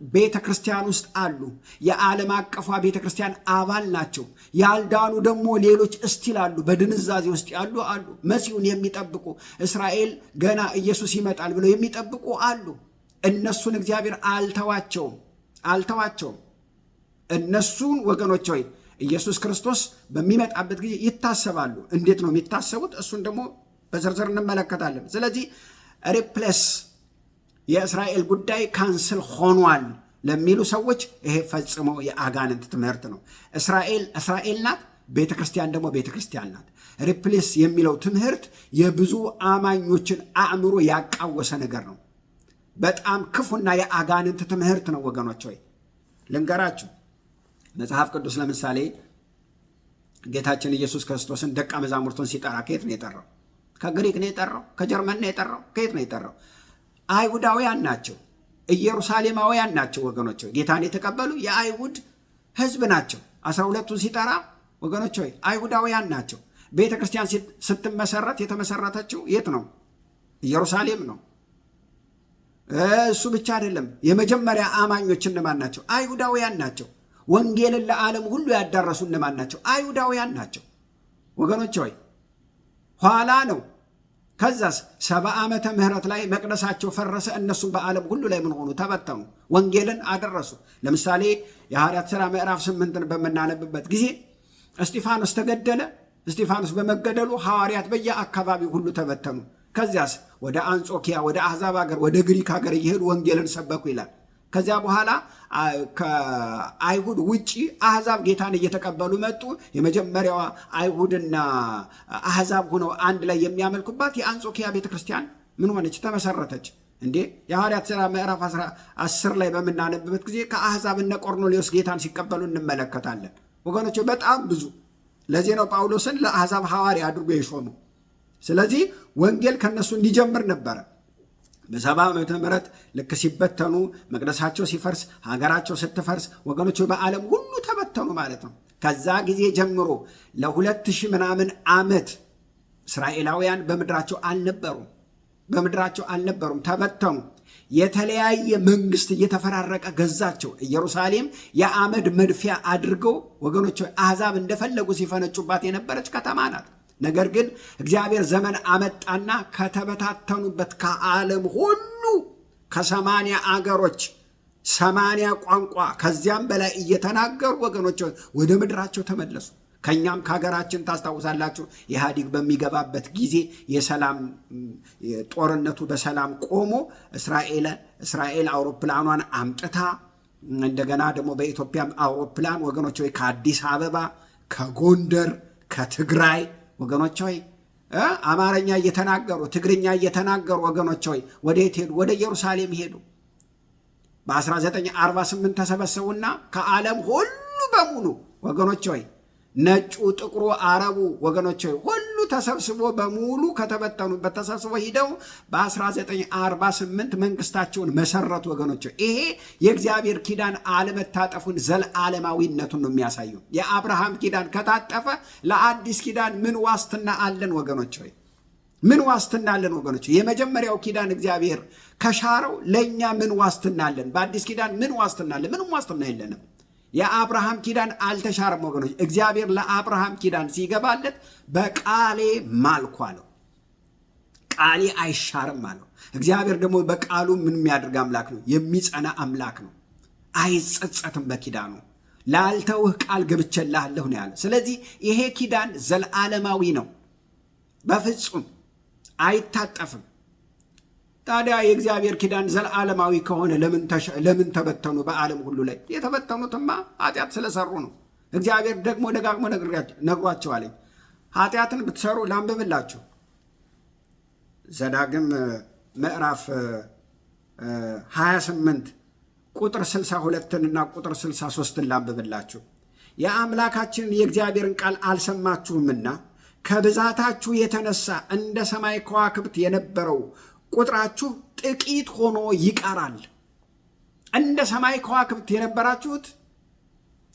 ቤተ ክርስቲያን ውስጥ አሉ። የዓለም አቀፏ ቤተ ክርስቲያን አባል ናቸው። ያልዳኑ ደግሞ ሌሎች እስቲል አሉ። በድንዛዜ ውስጥ ያሉ አሉ። መሲሁን የሚጠብቁ እስራኤል ገና ኢየሱስ ይመጣል ብለው የሚጠብቁ አሉ። እነሱን እግዚአብሔር አልተዋቸውም። እነሱን ወገኖች ሆይ ኢየሱስ ክርስቶስ በሚመጣበት ጊዜ ይታሰባሉ። እንዴት ነው የሚታሰቡት? እሱን ደግሞ በዝርዝር እንመለከታለን። ስለዚህ ሪፕሌስ የእስራኤል ጉዳይ ካንስል ሆኗል ለሚሉ ሰዎች ይሄ ፈጽሞ የአጋንንት ትምህርት ነው። እስራኤል ናት፣ ቤተ ክርስቲያን ደግሞ ቤተ ክርስቲያን ናት። ሪፕሌስ የሚለው ትምህርት የብዙ አማኞችን አእምሮ ያቃወሰ ነገር ነው። በጣም ክፉና የአጋንንት ትምህርት ነው ወገኖች ሆይ ልንገራችሁ። መጽሐፍ ቅዱስ ለምሳሌ ጌታችን ኢየሱስ ክርስቶስን ደቀ መዛሙርቱን ሲጠራ ከየት ነው የጠራው? ከግሪክ ነው የጠራው? ከጀርመን ነው የጠራው? ከየት ነው የጠራው? አይሁዳውያን ናቸው፣ ኢየሩሳሌማውያን ናቸው ወገኖች ሆይ ጌታን የተቀበሉ የአይሁድ ሕዝብ ናቸው። 12ቱን ሲጠራ ወገኖች ሆይ አይሁዳውያን ናቸው። ቤተ ክርስቲያን ስትመሰረት የተመሰረተችው የት ነው? ኢየሩሳሌም ነው። እሱ ብቻ አይደለም። የመጀመሪያ አማኞች እነማን ናቸው? አይሁዳውያን ናቸው። ወንጌልን ለዓለም ሁሉ ያዳረሱ እነማን ናቸው? አይሁዳውያን ናቸው። ወገኖች ሆይ ኋላ ነው። ከዛስ 70 ዓመተ ምህረት ላይ መቅደሳቸው ፈረሰ። እነሱም በዓለም ሁሉ ላይ ምን ሆኑ? ተበተኑ። ወንጌልን አደረሱ። ለምሳሌ የሐዋርያት ሥራ ምዕራፍ 8ን በምናነብበት ጊዜ እስጢፋኖስ ተገደለ። እስጢፋኖስ በመገደሉ ሐዋርያት በየአካባቢው ሁሉ ተበተኑ። ከዚያስ ወደ አንጾኪያ፣ ወደ አሕዛብ ሀገር፣ ወደ ግሪክ ሀገር እየሄዱ ወንጌልን ሰበኩ ይላል። ከዚያ በኋላ ከአይሁድ ውጪ አሕዛብ ጌታን እየተቀበሉ መጡ። የመጀመሪያዋ አይሁድና አሕዛብ ሆነው አንድ ላይ የሚያመልኩባት የአንጾኪያ ቤተክርስቲያን ምን ሆነች? ተመሰረተች። እንዴ የሐዋርያት ሥራ ምዕራፍ 10 ላይ በምናነብበት ጊዜ ከአሕዛብ እነ ቆርኔሌዎስ ጌታን ሲቀበሉ እንመለከታለን። ወገኖች በጣም ብዙ። ለዚህ ነው ጳውሎስን ለአሕዛብ ሐዋርያ አድርጎ የሾሙ። ስለዚህ ወንጌል ከነሱ እንዲጀምር ነበረ። በ70 ዓመተ ምህረት ልክ ሲበተኑ፣ መቅደሳቸው ሲፈርስ፣ ሀገራቸው ስትፈርስ ወገኖች በዓለም ሁሉ ተበተኑ ማለት ነው። ከዛ ጊዜ ጀምሮ ለ2000 ምናምን ዓመት እስራኤላውያን በምድራቸው አልነበሩም፣ ተበተኑ። የተለያየ መንግስት እየተፈራረቀ ገዛቸው። ኢየሩሳሌም የአመድ መድፊያ አድርገው ወገኖች አሕዛብ እንደፈለጉ ሲፈነጩባት የነበረች ከተማ ናት። ነገር ግን እግዚአብሔር ዘመን አመጣና ከተበታተኑበት ከዓለም ሁሉ ከ80 አገሮች 80 ቋንቋ ከዚያም በላይ እየተናገሩ ወገኖች ወደ ምድራቸው ተመለሱ። ከኛም ከሀገራችን ታስታውሳላችሁ፣ ኢህአዲግ በሚገባበት ጊዜ የሰላም ጦርነቱ በሰላም ቆሞ እስራኤል አውሮፕላኗን አምጥታ እንደገና ደግሞ በኢትዮጵያም አውሮፕላን ወገኖች ሆይ ከአዲስ አበባ፣ ከጎንደር፣ ከትግራይ ወገኖች ሆይ አማርኛ እየተናገሩ ትግርኛ እየተናገሩ ወገኖች ሆይ ወዴት ሄዱ? ወደ ኢየሩሳሌም ሄዱ። በ1948 ተሰበሰቡና ከዓለም ሁሉ በሙሉ ወገኖች ሆይ ነጩ፣ ጥቁሩ፣ አረቡ ወገኖች ሁሉ ተሰብስቦ በሙሉ ከተበተኑበት ተሰብስቦ ሂደው በ1948 መንግስታቸውን መሰረቱ። ወገኖች ይሄ የእግዚአብሔር ኪዳን አለመታጠፉን ዘለዓለማዊነቱን ነው የሚያሳየው። የአብርሃም ኪዳን ከታጠፈ ለአዲስ ኪዳን ምን ዋስትና አለን ወገኖች? ምን ዋስትና አለን ወገኖች? የመጀመሪያው ኪዳን እግዚአብሔር ከሻረው ለእኛ ምን ዋስትና አለን? በአዲስ ኪዳን ምን ዋስትና አለን? ምንም ዋስትና የለንም። የአብርሃም ኪዳን አልተሻረም ወገኖች። እግዚአብሔር ለአብርሃም ኪዳን ሲገባለት በቃሌ ማልኩ አለው። ቃሌ አይሻርም አለው። እግዚአብሔር ደግሞ በቃሉ ምን የሚያደርግ አምላክ ነው? የሚጸና አምላክ ነው። አይጸጸትም በኪዳኑ። ላልተውህ ቃል ገብቼልሃለሁ ነው ያለው። ስለዚህ ይሄ ኪዳን ዘለዓለማዊ ነው፣ በፍጹም አይታጠፍም። ታዲያ የእግዚአብሔር ኪዳን ዘለዓለማዊ ከሆነ ለምን ተበተኑ? በዓለም ሁሉ ላይ የተበተኑትማ ኃጢአት ስለሰሩ ነው። እግዚአብሔር ደግሞ ደጋግሞ ነግሯቸዋል። ኃጢአትን ብትሰሩ ላንብብላችሁ። ዘዳግም ምዕራፍ 28 ቁጥር 62ና ቁጥር 63ን ላንብብላችሁ። የአምላካችንን የእግዚአብሔርን ቃል አልሰማችሁምና ከብዛታችሁ የተነሳ እንደ ሰማይ ከዋክብት የነበረው ቁጥራችሁ ጥቂት ሆኖ ይቀራል። እንደ ሰማይ ከዋክብት የነበራችሁት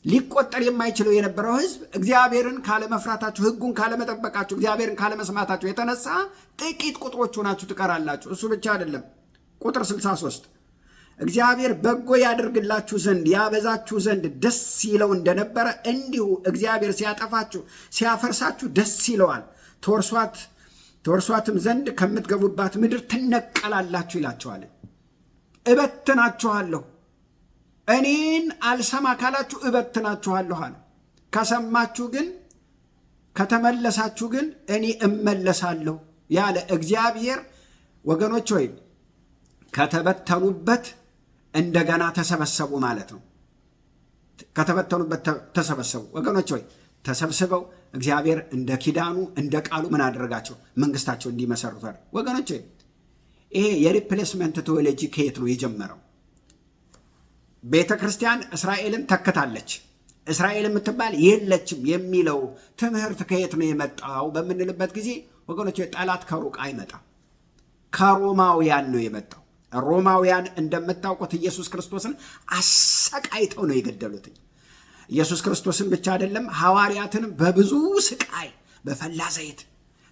ሊቆጠር የማይችለው የነበረው ሕዝብ እግዚአብሔርን ካለመፍራታችሁ፣ ሕጉን ካለመጠበቃችሁ፣ እግዚአብሔርን ካለመስማታችሁ የተነሳ ጥቂት ቁጥሮች ሆናችሁ ትቀራላችሁ። እሱ ብቻ አይደለም። ቁጥር 63 እግዚአብሔር በጎ ያደርግላችሁ ዘንድ ያበዛችሁ ዘንድ ደስ ይለው እንደነበረ እንዲሁ እግዚአብሔር ሲያጠፋችሁ ሲያፈርሳችሁ ደስ ይለዋል። ተወርሷትም ዘንድ ከምትገቡባት ምድር ትነቀላላችሁ ይላቸዋል። እበትናችኋለሁ፣ እኔን አልሰማ ካላችሁ እበትናችኋለሁ አለ። ከሰማችሁ ግን ከተመለሳችሁ ግን እኔ እመለሳለሁ ያለ እግዚአብሔር ወገኖች ሆይ ከተበተኑበት እንደገና ተሰበሰቡ ማለት ነው። ከተበተኑበት ተሰበሰቡ ወገኖች ሆይ ተሰብስበው እግዚአብሔር እንደ ኪዳኑ እንደ ቃሉ ምን አደረጋቸው? መንግስታቸው እንዲመሰርቱ ወገኖች። ይሄ የሪፕሌስመንት ቴዎሎጂ ከየት ነው የጀመረው? ቤተ ክርስቲያን እስራኤልን ተክታለች፣ እስራኤል የምትባል የለችም የሚለው ትምህርት ከየት ነው የመጣው በምንልበት ጊዜ ወገኖች ጠላት ከሩቅ አይመጣም፣ ከሮማውያን ነው የመጣው። ሮማውያን እንደምታውቁት ኢየሱስ ክርስቶስን አሰቃይተው ነው የገደሉት። ኢየሱስ ክርስቶስን ብቻ አይደለም ሐዋርያትን በብዙ ስቃይ በፈላ ዘይት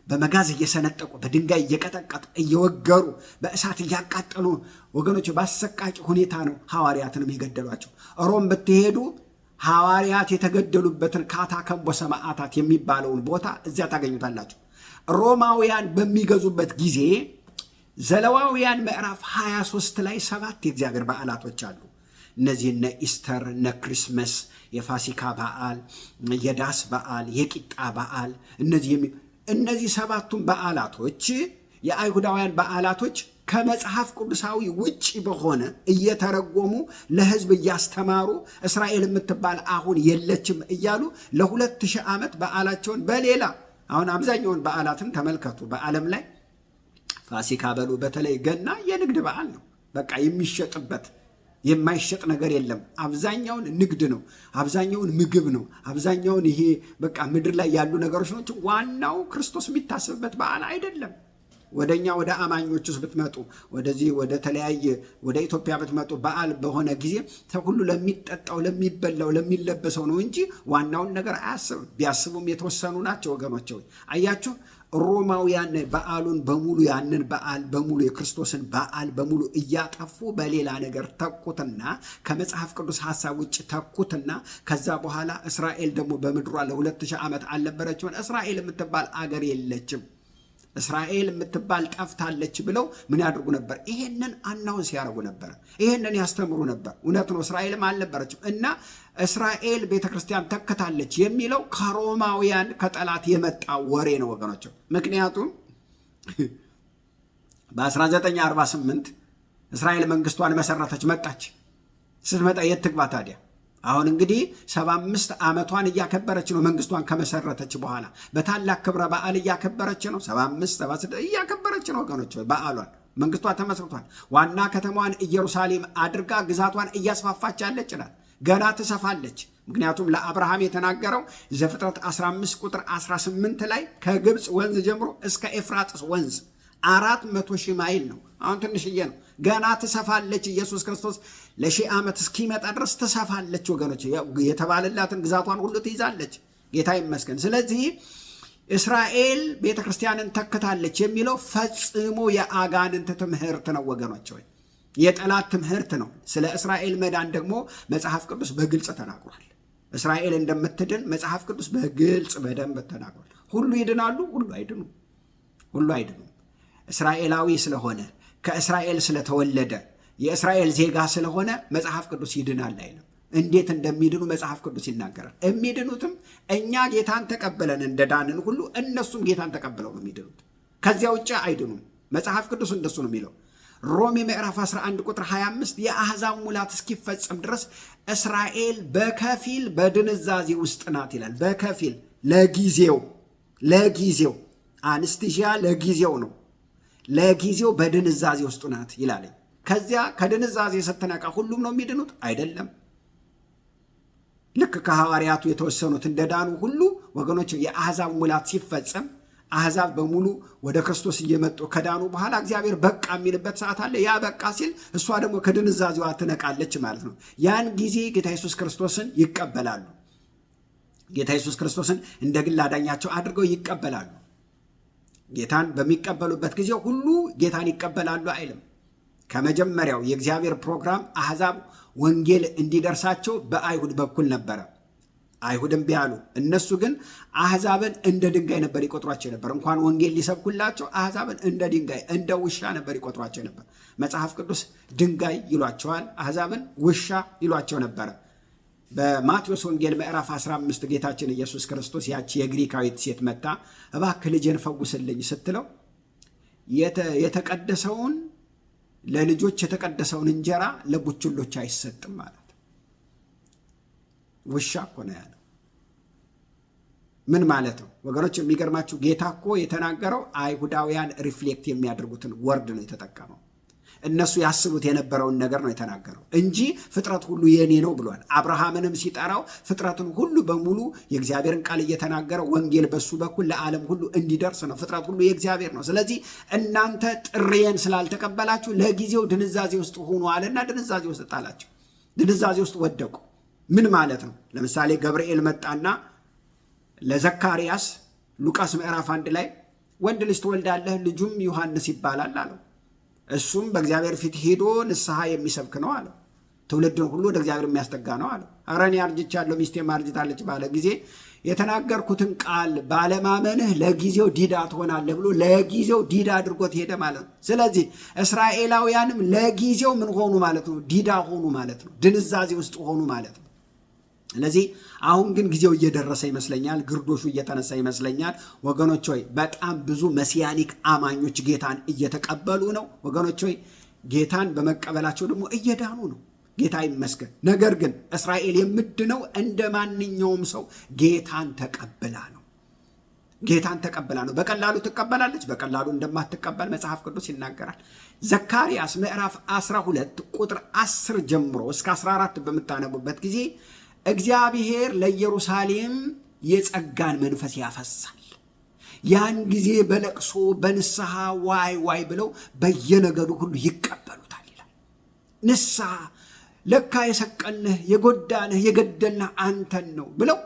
በመጋዝ እየሰነጠቁ በድንጋይ እየቀጠቀጡ እየወገሩ በእሳት እያቃጠሉ ወገኖች በአሰቃቂ ሁኔታ ነው ሐዋርያትንም የገደሏቸው። ሮም ብትሄዱ ሐዋርያት የተገደሉበትን ካታከምቦ ሰማዕታት የሚባለውን ቦታ እዚያ ታገኙታላችሁ። ሮማውያን በሚገዙበት ጊዜ ዘሌዋውያን ምዕራፍ 23 ላይ 7 የእግዚአብሔር በዓላቶች አሉ። እነዚህ እነ ኢስተር፣ እነ ክሪስመስ፣ የፋሲካ በዓል፣ የዳስ በዓል፣ የቂጣ በዓል፣ እነዚህ 7ቱም በዓላቶች የአይሁዳውያን በዓላቶች ከመጽሐፍ ቅዱሳዊ ውጪ በሆነ እየተረጎሙ ለሕዝብ እያስተማሩ እስራኤል የምትባል አሁን የለችም እያሉ ለ2000 ዓመት በዓላቸውን በሌላ አሁን አብዛኛውን በዓላትን ተመልከቱ። በዓለም ላይ ፋሲካ በሉ፣ በተለይ ገና የንግድ በዓል ነው። በቃ የሚሸጥበት የማይሸጥ ነገር የለም። አብዛኛውን ንግድ ነው፣ አብዛኛውን ምግብ ነው፣ አብዛኛውን ይሄ በቃ ምድር ላይ ያሉ ነገሮች ናቸው። ዋናው ክርስቶስ የሚታሰብበት በዓል አይደለም። ወደኛ ወደ አማኞች ውስጥ ብትመጡ ወደዚህ ወደ ተለያየ ወደ ኢትዮጵያ ብትመጡ በዓል በሆነ ጊዜ ሰው ሁሉ ለሚጠጣው፣ ለሚበላው፣ ለሚለበሰው ነው እንጂ ዋናውን ነገር አያስብም። ቢያስቡም የተወሰኑ ናቸው ወገኖች። አያችሁ፣ ሮማውያን በዓሉን በሙሉ ያንን በዓል በሙሉ የክርስቶስን በዓል በሙሉ እያጠፉ በሌላ ነገር ተኩትና ከመጽሐፍ ቅዱስ ሐሳብ ውጭ ተኩትና ከዛ በኋላ እስራኤል ደግሞ በምድሯ ለ2000 ዓመት አልነበረችም። እስራኤል የምትባል አገር የለችም፣ እስራኤል የምትባል ጠፍታለች ብለው ምን ያደርጉ ነበር? ይሄንን አናውንስ ያደርጉ ነበር፣ ይሄንን ያስተምሩ ነበር። እውነት ነው፣ እስራኤልም አልነበረችም እና እስራኤል ቤተክርስቲያን ተከታለች የሚለው ከሮማውያን ከጠላት የመጣ ወሬ ነው ወገኖች። ምክንያቱም በ1948 እስራኤል መንግስቷን መሰረተች፣ መጣች። ስትመጣ የት ትግባ ታዲያ? አሁን እንግዲህ 75 ዓመቷን እያከበረች ነው። መንግስቷን ከመሰረተች በኋላ በታላቅ ክብረ በዓል እያከበረች ነው። 75 76 እያከበረች ነው ወገኖች በዓሏን። መንግስቷ ተመስርቷል። ዋና ከተማዋን ኢየሩሳሌም አድርጋ ግዛቷን እያስፋፋች ያለች ናት። ገና ትሰፋለች። ምክንያቱም ለአብርሃም የተናገረው ዘፍጥረት 15 ቁጥር 18 ላይ ከግብፅ ወንዝ ጀምሮ እስከ ኤፍራጥስ ወንዝ 400,000 ማይል ነው። አሁን ትንሽዬ ነው። ገና ትሰፋለች። ኢየሱስ ክርስቶስ ለ1000 ዓመት እስኪመጣ ድረስ ትሰፋለች ወገኖች። የተባለላትን ግዛቷን ሁሉ ትይዛለች። ጌታ ይመስገን። ስለዚህ እስራኤል ቤተ ክርስቲያንን ተክታለች የሚለው ፈጽሞ የአጋንንት ትምህርት ነው ወገኖች፣ ወይ የጠላት ትምህርት ነው። ስለ እስራኤል መዳን ደግሞ መጽሐፍ ቅዱስ በግልጽ ተናግሯል። እስራኤል እንደምትድን መጽሐፍ ቅዱስ በግልጽ በደንብ ተናግሯል። ሁሉ ይድናሉ? ሁሉ አይድኑም። ሁሉ አይድኑም። እስራኤላዊ ስለሆነ ከእስራኤል ስለተወለደ የእስራኤል ዜጋ ስለሆነ መጽሐፍ ቅዱስ ይድናል አይልም። እንዴት እንደሚድኑ መጽሐፍ ቅዱስ ይናገራል። የሚድኑትም እኛ ጌታን ተቀበለን እንደዳንን ሁሉ እነሱም ጌታን ተቀብለው ነው የሚድኑት። ከዚያ ውጭ አይድኑም። መጽሐፍ ቅዱስ እንደሱ ነው የሚለው። ሮሜ ምዕራፍ 11 ቁጥር 25 የአሕዛብ ሙላት እስኪፈጸም ድረስ እስራኤል በከፊል በድንዛዜ ውስጥ ናት ይላል። በከፊል ለጊዜው አንስቲሺያ ለጊዜው ነው። ለጊዜው በድንዛዜ ውስጥ ናት ይላል። ከዚያ ከድንዛዜ ስትነቃ ሁሉም ነው የሚድኑት? አይደለም። ልክ ከሐዋርያቱ የተወሰኑት እንደዳኑ ሁሉ ወገኖች የአሕዛብ ሙላት ሲፈጸም አሕዛብ በሙሉ ወደ ክርስቶስ እየመጡ ከዳኑ በኋላ እግዚአብሔር በቃ የሚልበት ሰዓት አለ። ያ በቃ ሲል እሷ ደግሞ ከድንዛዜዋ ትነቃለች ማለት ነው። ያን ጊዜ ጌታ ኢየሱስ ክርስቶስን ይቀበላሉ። ጌታ ኢየሱስ ክርስቶስን እንደ ግል አዳኛቸው አድርገው ይቀበላሉ። ጌታን በሚቀበሉበት ጊዜ ሁሉ ጌታን ይቀበላሉ አይልም። ከመጀመሪያው የእግዚአብሔር ፕሮግራም አሕዛብ ወንጌል እንዲደርሳቸው በአይሁድ በኩል ነበረ። አይሁድም ቢያሉ እነሱ ግን አሕዛብን እንደ ድንጋይ ነበር ይቆጥሯቸው ነበር። እንኳን ወንጌል ሊሰብኩላቸው አሕዛብን እንደ ድንጋይ እንደ ውሻ ነበር ይቆጥሯቸው ነበር። መጽሐፍ ቅዱስ ድንጋይ ይሏቸዋል፣ አሕዛብን ውሻ ይሏቸው ነበረ። በማቴዎስ ወንጌል ምዕራፍ 15 ጌታችን ኢየሱስ ክርስቶስ ያቺ የግሪካዊት ሴት መጣ እባክህ ልጄን ፈውስልኝ ስትለው የተቀደሰውን ለልጆች የተቀደሰውን እንጀራ ለቡችሎች አይሰጥም ማለት ውሻ እኮ ነው ያለው። ምን ማለት ነው ወገኖች? የሚገርማችሁ ጌታ እኮ የተናገረው አይሁዳውያን ሪፍሌክት የሚያደርጉትን ወርድ ነው የተጠቀመው። እነሱ ያስቡት የነበረውን ነገር ነው የተናገረው እንጂ ፍጥረት ሁሉ የኔ ነው ብሏል። አብርሃምንም ሲጠራው ፍጥረትን ሁሉ በሙሉ የእግዚአብሔርን ቃል እየተናገረ ወንጌል በሱ በኩል ለዓለም ሁሉ እንዲደርስ ነው። ፍጥረት ሁሉ የእግዚአብሔር ነው። ስለዚህ እናንተ ጥሪዬን ስላልተቀበላችሁ ለጊዜው ድንዛዜ ውስጥ ሆኑ አለና ድንዛዜ ውስጥ ጣላቸው። ድንዛዜ ውስጥ ወደቁ። ምን ማለት ነው? ለምሳሌ ገብርኤል መጣና ለዘካርያስ ሉቃስ ምዕራፍ 1 ላይ ወንድ ልጅ ትወልዳለህ፣ ልጁም ዮሐንስ ይባላል አለው። እሱም በእግዚአብሔር ፊት ሄዶ ንስሐ የሚሰብክ ነው አለው። ትውልድን ሁሉ ወደ እግዚአብሔር የሚያስጠጋ ነው አለው። ኧረ እኔ አርጅቻለሁ ሚስቴም አርጅታለች ባለ ጊዜ የተናገርኩትን ቃል ባለማመንህ ለጊዜው ዲዳ ትሆናለህ ብሎ ለጊዜው ዲዳ አድርጎት ሄደ ማለት ነው። ስለዚህ እስራኤላውያንም ለጊዜው ምን ሆኑ ማለት ነው? ዲዳ ሆኑ ማለት ነው። ድንዛዜ ውስጥ ሆኑ ማለት ነው። ስለዚህ አሁን ግን ጊዜው እየደረሰ ይመስለኛል። ግርዶሹ እየተነሳ ይመስለኛል። ወገኖች ሆይ በጣም ብዙ መሲያኒክ አማኞች ጌታን እየተቀበሉ ነው። ወገኖች ሆይ ጌታን በመቀበላቸው ደግሞ እየዳኑ ነው። ጌታ ይመስገን። ነገር ግን እስራኤል የምድነው እንደ ማንኛውም ሰው ጌታን ተቀብላ ነው። ጌታን ተቀብላ ነው። በቀላሉ ትቀበላለች? በቀላሉ እንደማትቀበል መጽሐፍ ቅዱስ ይናገራል። ዘካርያስ ምዕራፍ 12 ቁጥር 10 ጀምሮ እስከ 14 በምታነቡበት ጊዜ እግዚአብሔር ለኢየሩሳሌም የጸጋን መንፈስ ያፈሳል። ያን ጊዜ በለቅሶ በንስሐ ዋይ ዋይ ብለው በየነገዱ ሁሉ ይቀበሉታል ይላል። ንስሐ ለካ የሰቀልንህ የጎዳንህ የገደልንህ አንተን ነው ብለው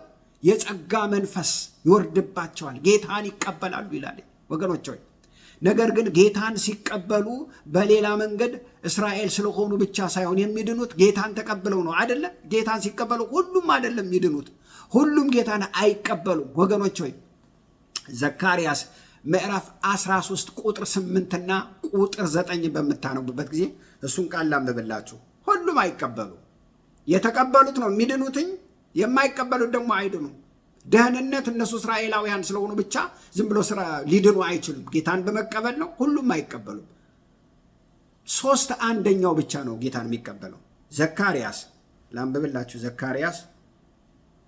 የጸጋ መንፈስ ይወርድባቸዋል፣ ጌታን ይቀበላሉ ይላል። ወገኖች ሆይ ነገር ግን ጌታን ሲቀበሉ በሌላ መንገድ እስራኤል ስለሆኑ ብቻ ሳይሆን የሚድኑት ጌታን ተቀብለው ነው አይደለ? ጌታን ሲቀበሉ ሁሉም አይደለም የሚድኑት፣ ሁሉም ጌታን አይቀበሉም። ወገኖች ሆይ ዘካርያስ ምዕራፍ 13 ቁጥር 8 እና ቁጥር 9 በምታነቡበት ጊዜ እሱን ቃል ላንብብላችሁ። ሁሉም አይቀበሉ። የተቀበሉት ነው የሚድኑትኝ፣ የማይቀበሉት ደግሞ አይድኑም። ደህንነት እነሱ እስራኤላውያን ስለሆኑ ብቻ ዝም ብሎ ሊድኑ አይችሉም። ጌታን በመቀበል ነው። ሁሉም አይቀበሉም። 3/1 ብቻ ነው ጌታን የሚቀበለው። ዘካርያስ ላንብብላችሁ። ዘካርያስ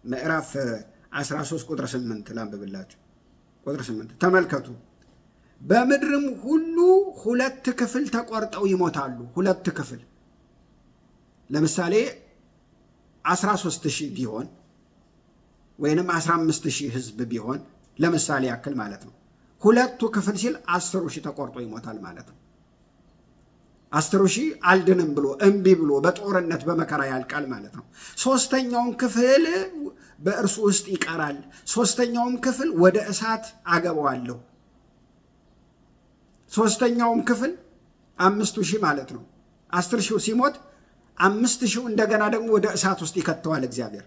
ምዕራፍ 13 ቁጥር 8 ላንብብላችሁ። ቁጥር 8 ተመልከቱ። በምድርም ሁሉ 2 ክፍል ተቆርጠው ይሞታሉ። 2 ክፍል ለምሳሌ 13,000 ቢሆን ወይንም 15,000 ህዝብ ቢሆን ለምሳሌ ያክል ማለት ነው። 2 ክፍል ሲል 10,000 ተቆርጦ ይሞታል ማለት ነው። 10,000 አልድንም ብሎ እምቢ ብሎ በጦርነት በመከራ ያልቃል ማለት ነው። 3ኛውን ክፍል በእርሱ ውስጥ ይቀራል። 3ኛውም ክፍል ወደ እሳት አገባዋለሁ። 3ኛውም ክፍል 5,000 ማለት ነው። 10,000 ሲሞት 5,000 እንደገና ደግሞ ወደ እሳት ውስጥ ይከተዋል እግዚአብሔር።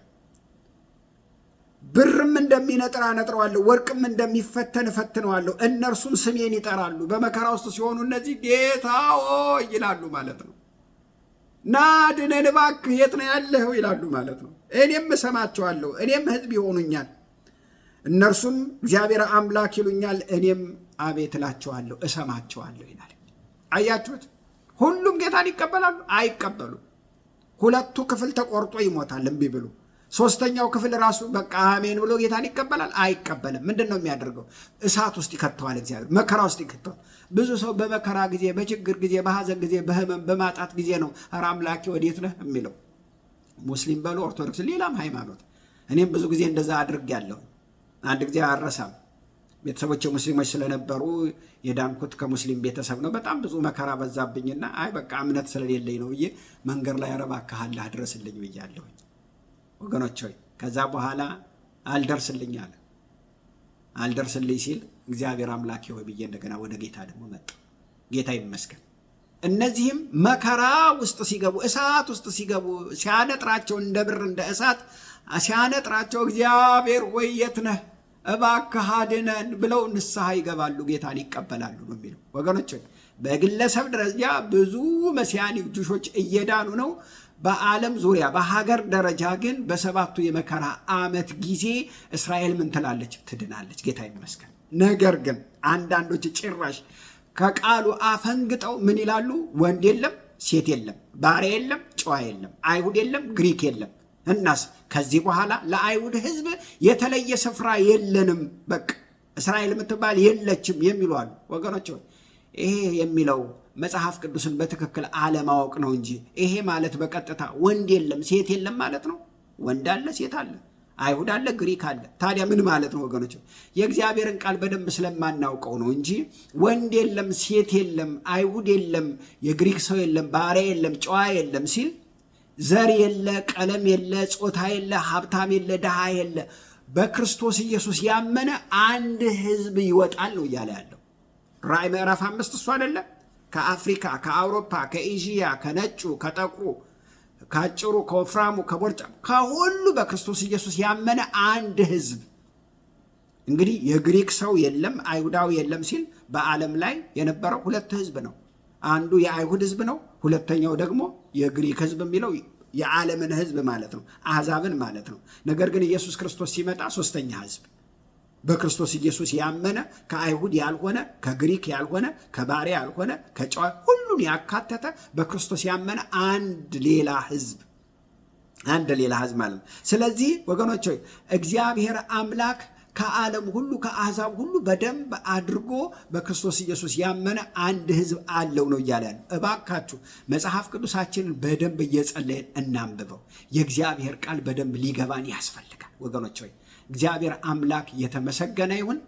ብርም እንደሚነጥር አነጥረዋለሁ፣ ወርቅም እንደሚፈተን እፈትነዋለሁ። እነርሱም ስሜን ይጠራሉ። በመከራ ውስጥ ሲሆኑ እነዚህ ጌታ ሆይ ይላሉ ማለት ነው። ና አድነን እባክህ፣ የት ነው ያለኸው ይላሉ ማለት ነው። እኔም እሰማቸዋለሁ፣ እኔም ሕዝብ ይሆኑኛል። እነርሱም እግዚአብሔር አምላክ ይሉኛል፣ እኔም አቤት እላቸዋለሁ፣ እሰማቸዋለሁ ይላል። አያችሁት? ሁሉም ጌታን ይቀበላሉ? አይቀበሉም። 2 ክፍል ተቆርጦ ይሞታል እምቢ ብሎ። 3ኛው ክፍል ራሱ በቃ አሜን ብሎ ጌታን ይቀበላል? አይቀበልም። ምንድን ነው የሚያደርገው? እሳት ውስጥ ይከተዋል እግዚአብሔር፣ መከራ ውስጥ ይከተዋል። ብዙ ሰው በመከራ ጊዜ፣ በችግር ጊዜ፣ በሐዘን ጊዜ፣ በህመም በማጣት ጊዜ ነው ኧረ አምላኬ ወዴት ነህ የሚለው። ሙስሊም በሉ ኦርቶዶክስ፣ ሌላም ሃይማኖት። እኔም ብዙ ጊዜ እንደዛ አድርጌያለሁ። አንድ ጊዜ አረሳም፣ ቤተሰቦች ሙስሊሞች ስለነበሩ የዳንኩት ከሙስሊም ቤተሰብ ነው። በጣም ብዙ መከራ በዛብኝና አይ በቃ እምነት ስለሌለኝ ነው ብዬ መንገድ ላይ ኧረ እባክህ አላህ ድረስልኝ ብያለሁኝ። ወገኖች ሆይ ከዛ በኋላ አልደርስልኝ አለ። አልደርስልኝ ሲል እግዚአብሔር አምላኬ ሆይ ብዬ እንደገና ወደ ጌታ ደግሞ መጣ። ጌታ ይመስገን። እነዚህም መከራ ውስጥ ሲገቡ፣ እሳት ውስጥ ሲገቡ፣ ሲያነጥራቸው እንደ ብር እንደ እሳት ሲያነጥራቸው እግዚአብሔር ሆይ የት ነህ እባክህ አድነን ብለው ንስሐ ይገባሉ፣ ጌታን ይቀበላሉ ነው የሚለው። ወገኖች በግለሰብ ደረጃ ብዙ መሲያኒክ ጁሾች እየዳኑ ነው። በዓለም ዙሪያ በሀገር ደረጃ ግን በ7ቱ የመከራ ዓመት ጊዜ እስራኤል ምን ትላለች? ትድናለች። ጌታ ይመስገን። ነገር ግን አንዳንዶች ጭራሽ ከቃሉ አፈንግጠው ምን ይላሉ? ወንድ የለም፣ ሴት የለም፣ ባሪያ የለም፣ ጨዋ የለም፣ አይሁድ የለም፣ ግሪክ የለም። እናስ ከዚህ በኋላ ለአይሁድ ሕዝብ የተለየ ስፍራ የለንም፣ በቃ እስራኤል የምትባል የለችም የሚሉ አሉ። ወገኖች ይሄ የሚለው መጽሐፍ ቅዱስን በትክክል አለማወቅ ነው እንጂ ይሄ ማለት በቀጥታ ወንድ የለም ሴት የለም ማለት ነው። ወንድ አለ፣ ሴት አለ፣ አይሁድ አለ፣ ግሪክ አለ። ታዲያ ምን ማለት ነው ወገኖች? የእግዚአብሔርን ቃል በደንብ ስለማናውቀው ነው እንጂ ወንድ የለም፣ ሴት የለም፣ አይሁድ የለም፣ የግሪክ ሰው የለም፣ ባሪያ የለም፣ ጨዋ የለም ሲል ዘር የለ፣ ቀለም የለ፣ ጾታ የለ፣ ሀብታም የለ፣ ድሃ የለ፣ በክርስቶስ ኢየሱስ ያመነ አንድ ሕዝብ ይወጣል ነው እያለ ያለው። ራእይ ምዕራፍ 5 እሱ አይደለም? ከአፍሪካ፣ ከአውሮፓ፣ ከኤዥያ፣ ከነጩ፣ ከጠቁሩ፣ ከአጭሩ፣ ከወፍራሙ፣ ከቦርጫሙ፣ ከሁሉ በክርስቶስ ኢየሱስ ያመነ አንድ ሕዝብ። እንግዲህ የግሪክ ሰው የለም አይሁዳዊ የለም ሲል በዓለም ላይ የነበረው ሁለት ሕዝብ ነው። አንዱ የአይሁድ ሕዝብ ነው። ሁለተኛው ደግሞ የግሪክ ሕዝብ የሚለው የዓለምን ሕዝብ ማለት ነው፣ አሕዛብን ማለት ነው። ነገር ግን ኢየሱስ ክርስቶስ ሲመጣ ሶስተኛ ሕዝብ በክርስቶስ ኢየሱስ ያመነ ከአይሁድ ያልሆነ ከግሪክ ያልሆነ ከባሪያ ያልሆነ ከጨዋ ሁሉን ያካተተ በክርስቶስ ያመነ አንድ ሌላ ሕዝብ ማለት ነው። ስለዚህ ወገኖች ሆይ እግዚአብሔር አምላክ ከዓለም ሁሉ ከአሕዛብ ሁሉ በደንብ አድርጎ በክርስቶስ ኢየሱስ ያመነ አንድ ሕዝብ አለው ነው እያለ ያለው። እባካችሁ መጽሐፍ ቅዱሳችንን በደንብ እየጸለየን እናንብበው። የእግዚአብሔር ቃል በደንብ ሊገባን ያስፈልጋል ወገኖች ሆይ። እግዚአብሔር አምላክ የተመሰገነ ይሁን።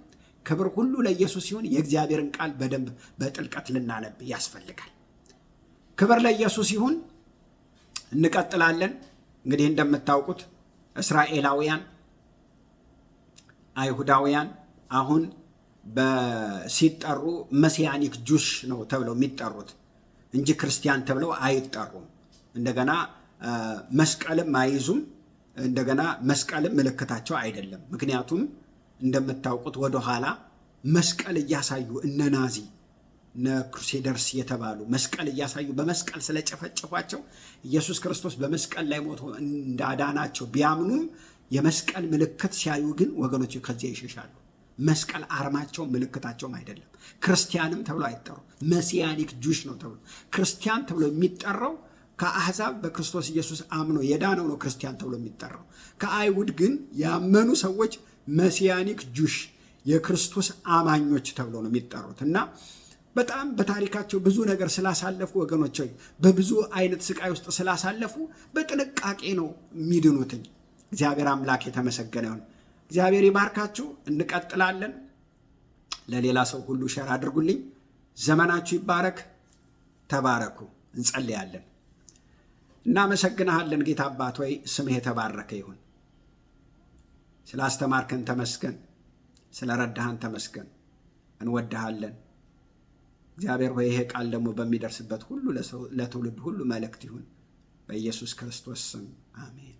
ክብር ሁሉ ለኢየሱስ ሲሆን የእግዚአብሔርን ቃል በደንብ በጥልቀት ልናነብ ያስፈልጋል። ክብር ለኢየሱስ ይሁን። እንቀጥላለን። እንግዲህ እንደምታውቁት እስራኤላውያን አይሁዳውያን አሁን ሲጠሩ መሲያኒክ ጁሽ ነው ተብለው የሚጠሩት እንጂ ክርስቲያን ተብለው አይጠሩም። እንደገና መስቀልም አይዙም። እንደገና መስቀልም ምልክታቸው አይደለም። ምክንያቱም እንደምታውቁት ወደኋላ መስቀል እያሳዩ እነ ናዚ እነ ክሩሴደርስ የተባሉ መስቀል እያሳዩ በመስቀል ስለጨፈጨፏቸው ኢየሱስ ክርስቶስ በመስቀል ላይ ሞቶ እንዳዳናቸው ቢያምኑም የመስቀል ምልክት ሲያዩ ግን ወገኖች ከዚያ ይሸሻሉ። መስቀል አርማቸው ምልክታቸውም አይደለም። ክርስቲያንም ተብሎ አይጠሩም። መሲያኒክ ጁሽ ነው ተብሎ ክርስቲያን ተብሎ የሚጠራው ከአሕዛብ በክርስቶስ ኢየሱስ አምኖ የዳነው ነው ክርስቲያን ተብሎ የሚጠራው። ከአይሁድ ግን ያመኑ ሰዎች መሲያኒክ ጁሽ የክርስቶስ አማኞች ተብሎ ነው የሚጠሩት እና በጣም በታሪካቸው ብዙ ነገር ስላሳለፉ ወገኖች በብዙ አይነት ስቃይ ውስጥ ስላሳለፉ በጥንቃቄ ነው የሚድኑትኝ። እግዚአብሔር አምላክ የተመሰገነ ይሁን። እግዚአብሔር ይባርካችሁ። እንቀጥላለን። ለሌላ ሰው ሁሉ ሸር አድርጉልኝ። ዘመናችሁ ይባረክ። ተባረኩ። እንጸልያለን። እናመሰግንሃለን ጌታ አባት ሆይ ስምህ የተባረከ ይሁን። ስላስተማርከን ተመስገን፣ ስለረዳሃን ተመስገን። እንወድሃለን እግዚአብሔር ሆይ። ይሄ ቃል ደግሞ በሚደርስበት ሁሉ ለትውልድ ሁሉ መልእክት ይሁን። በኢየሱስ ክርስቶስ ስም አሜን።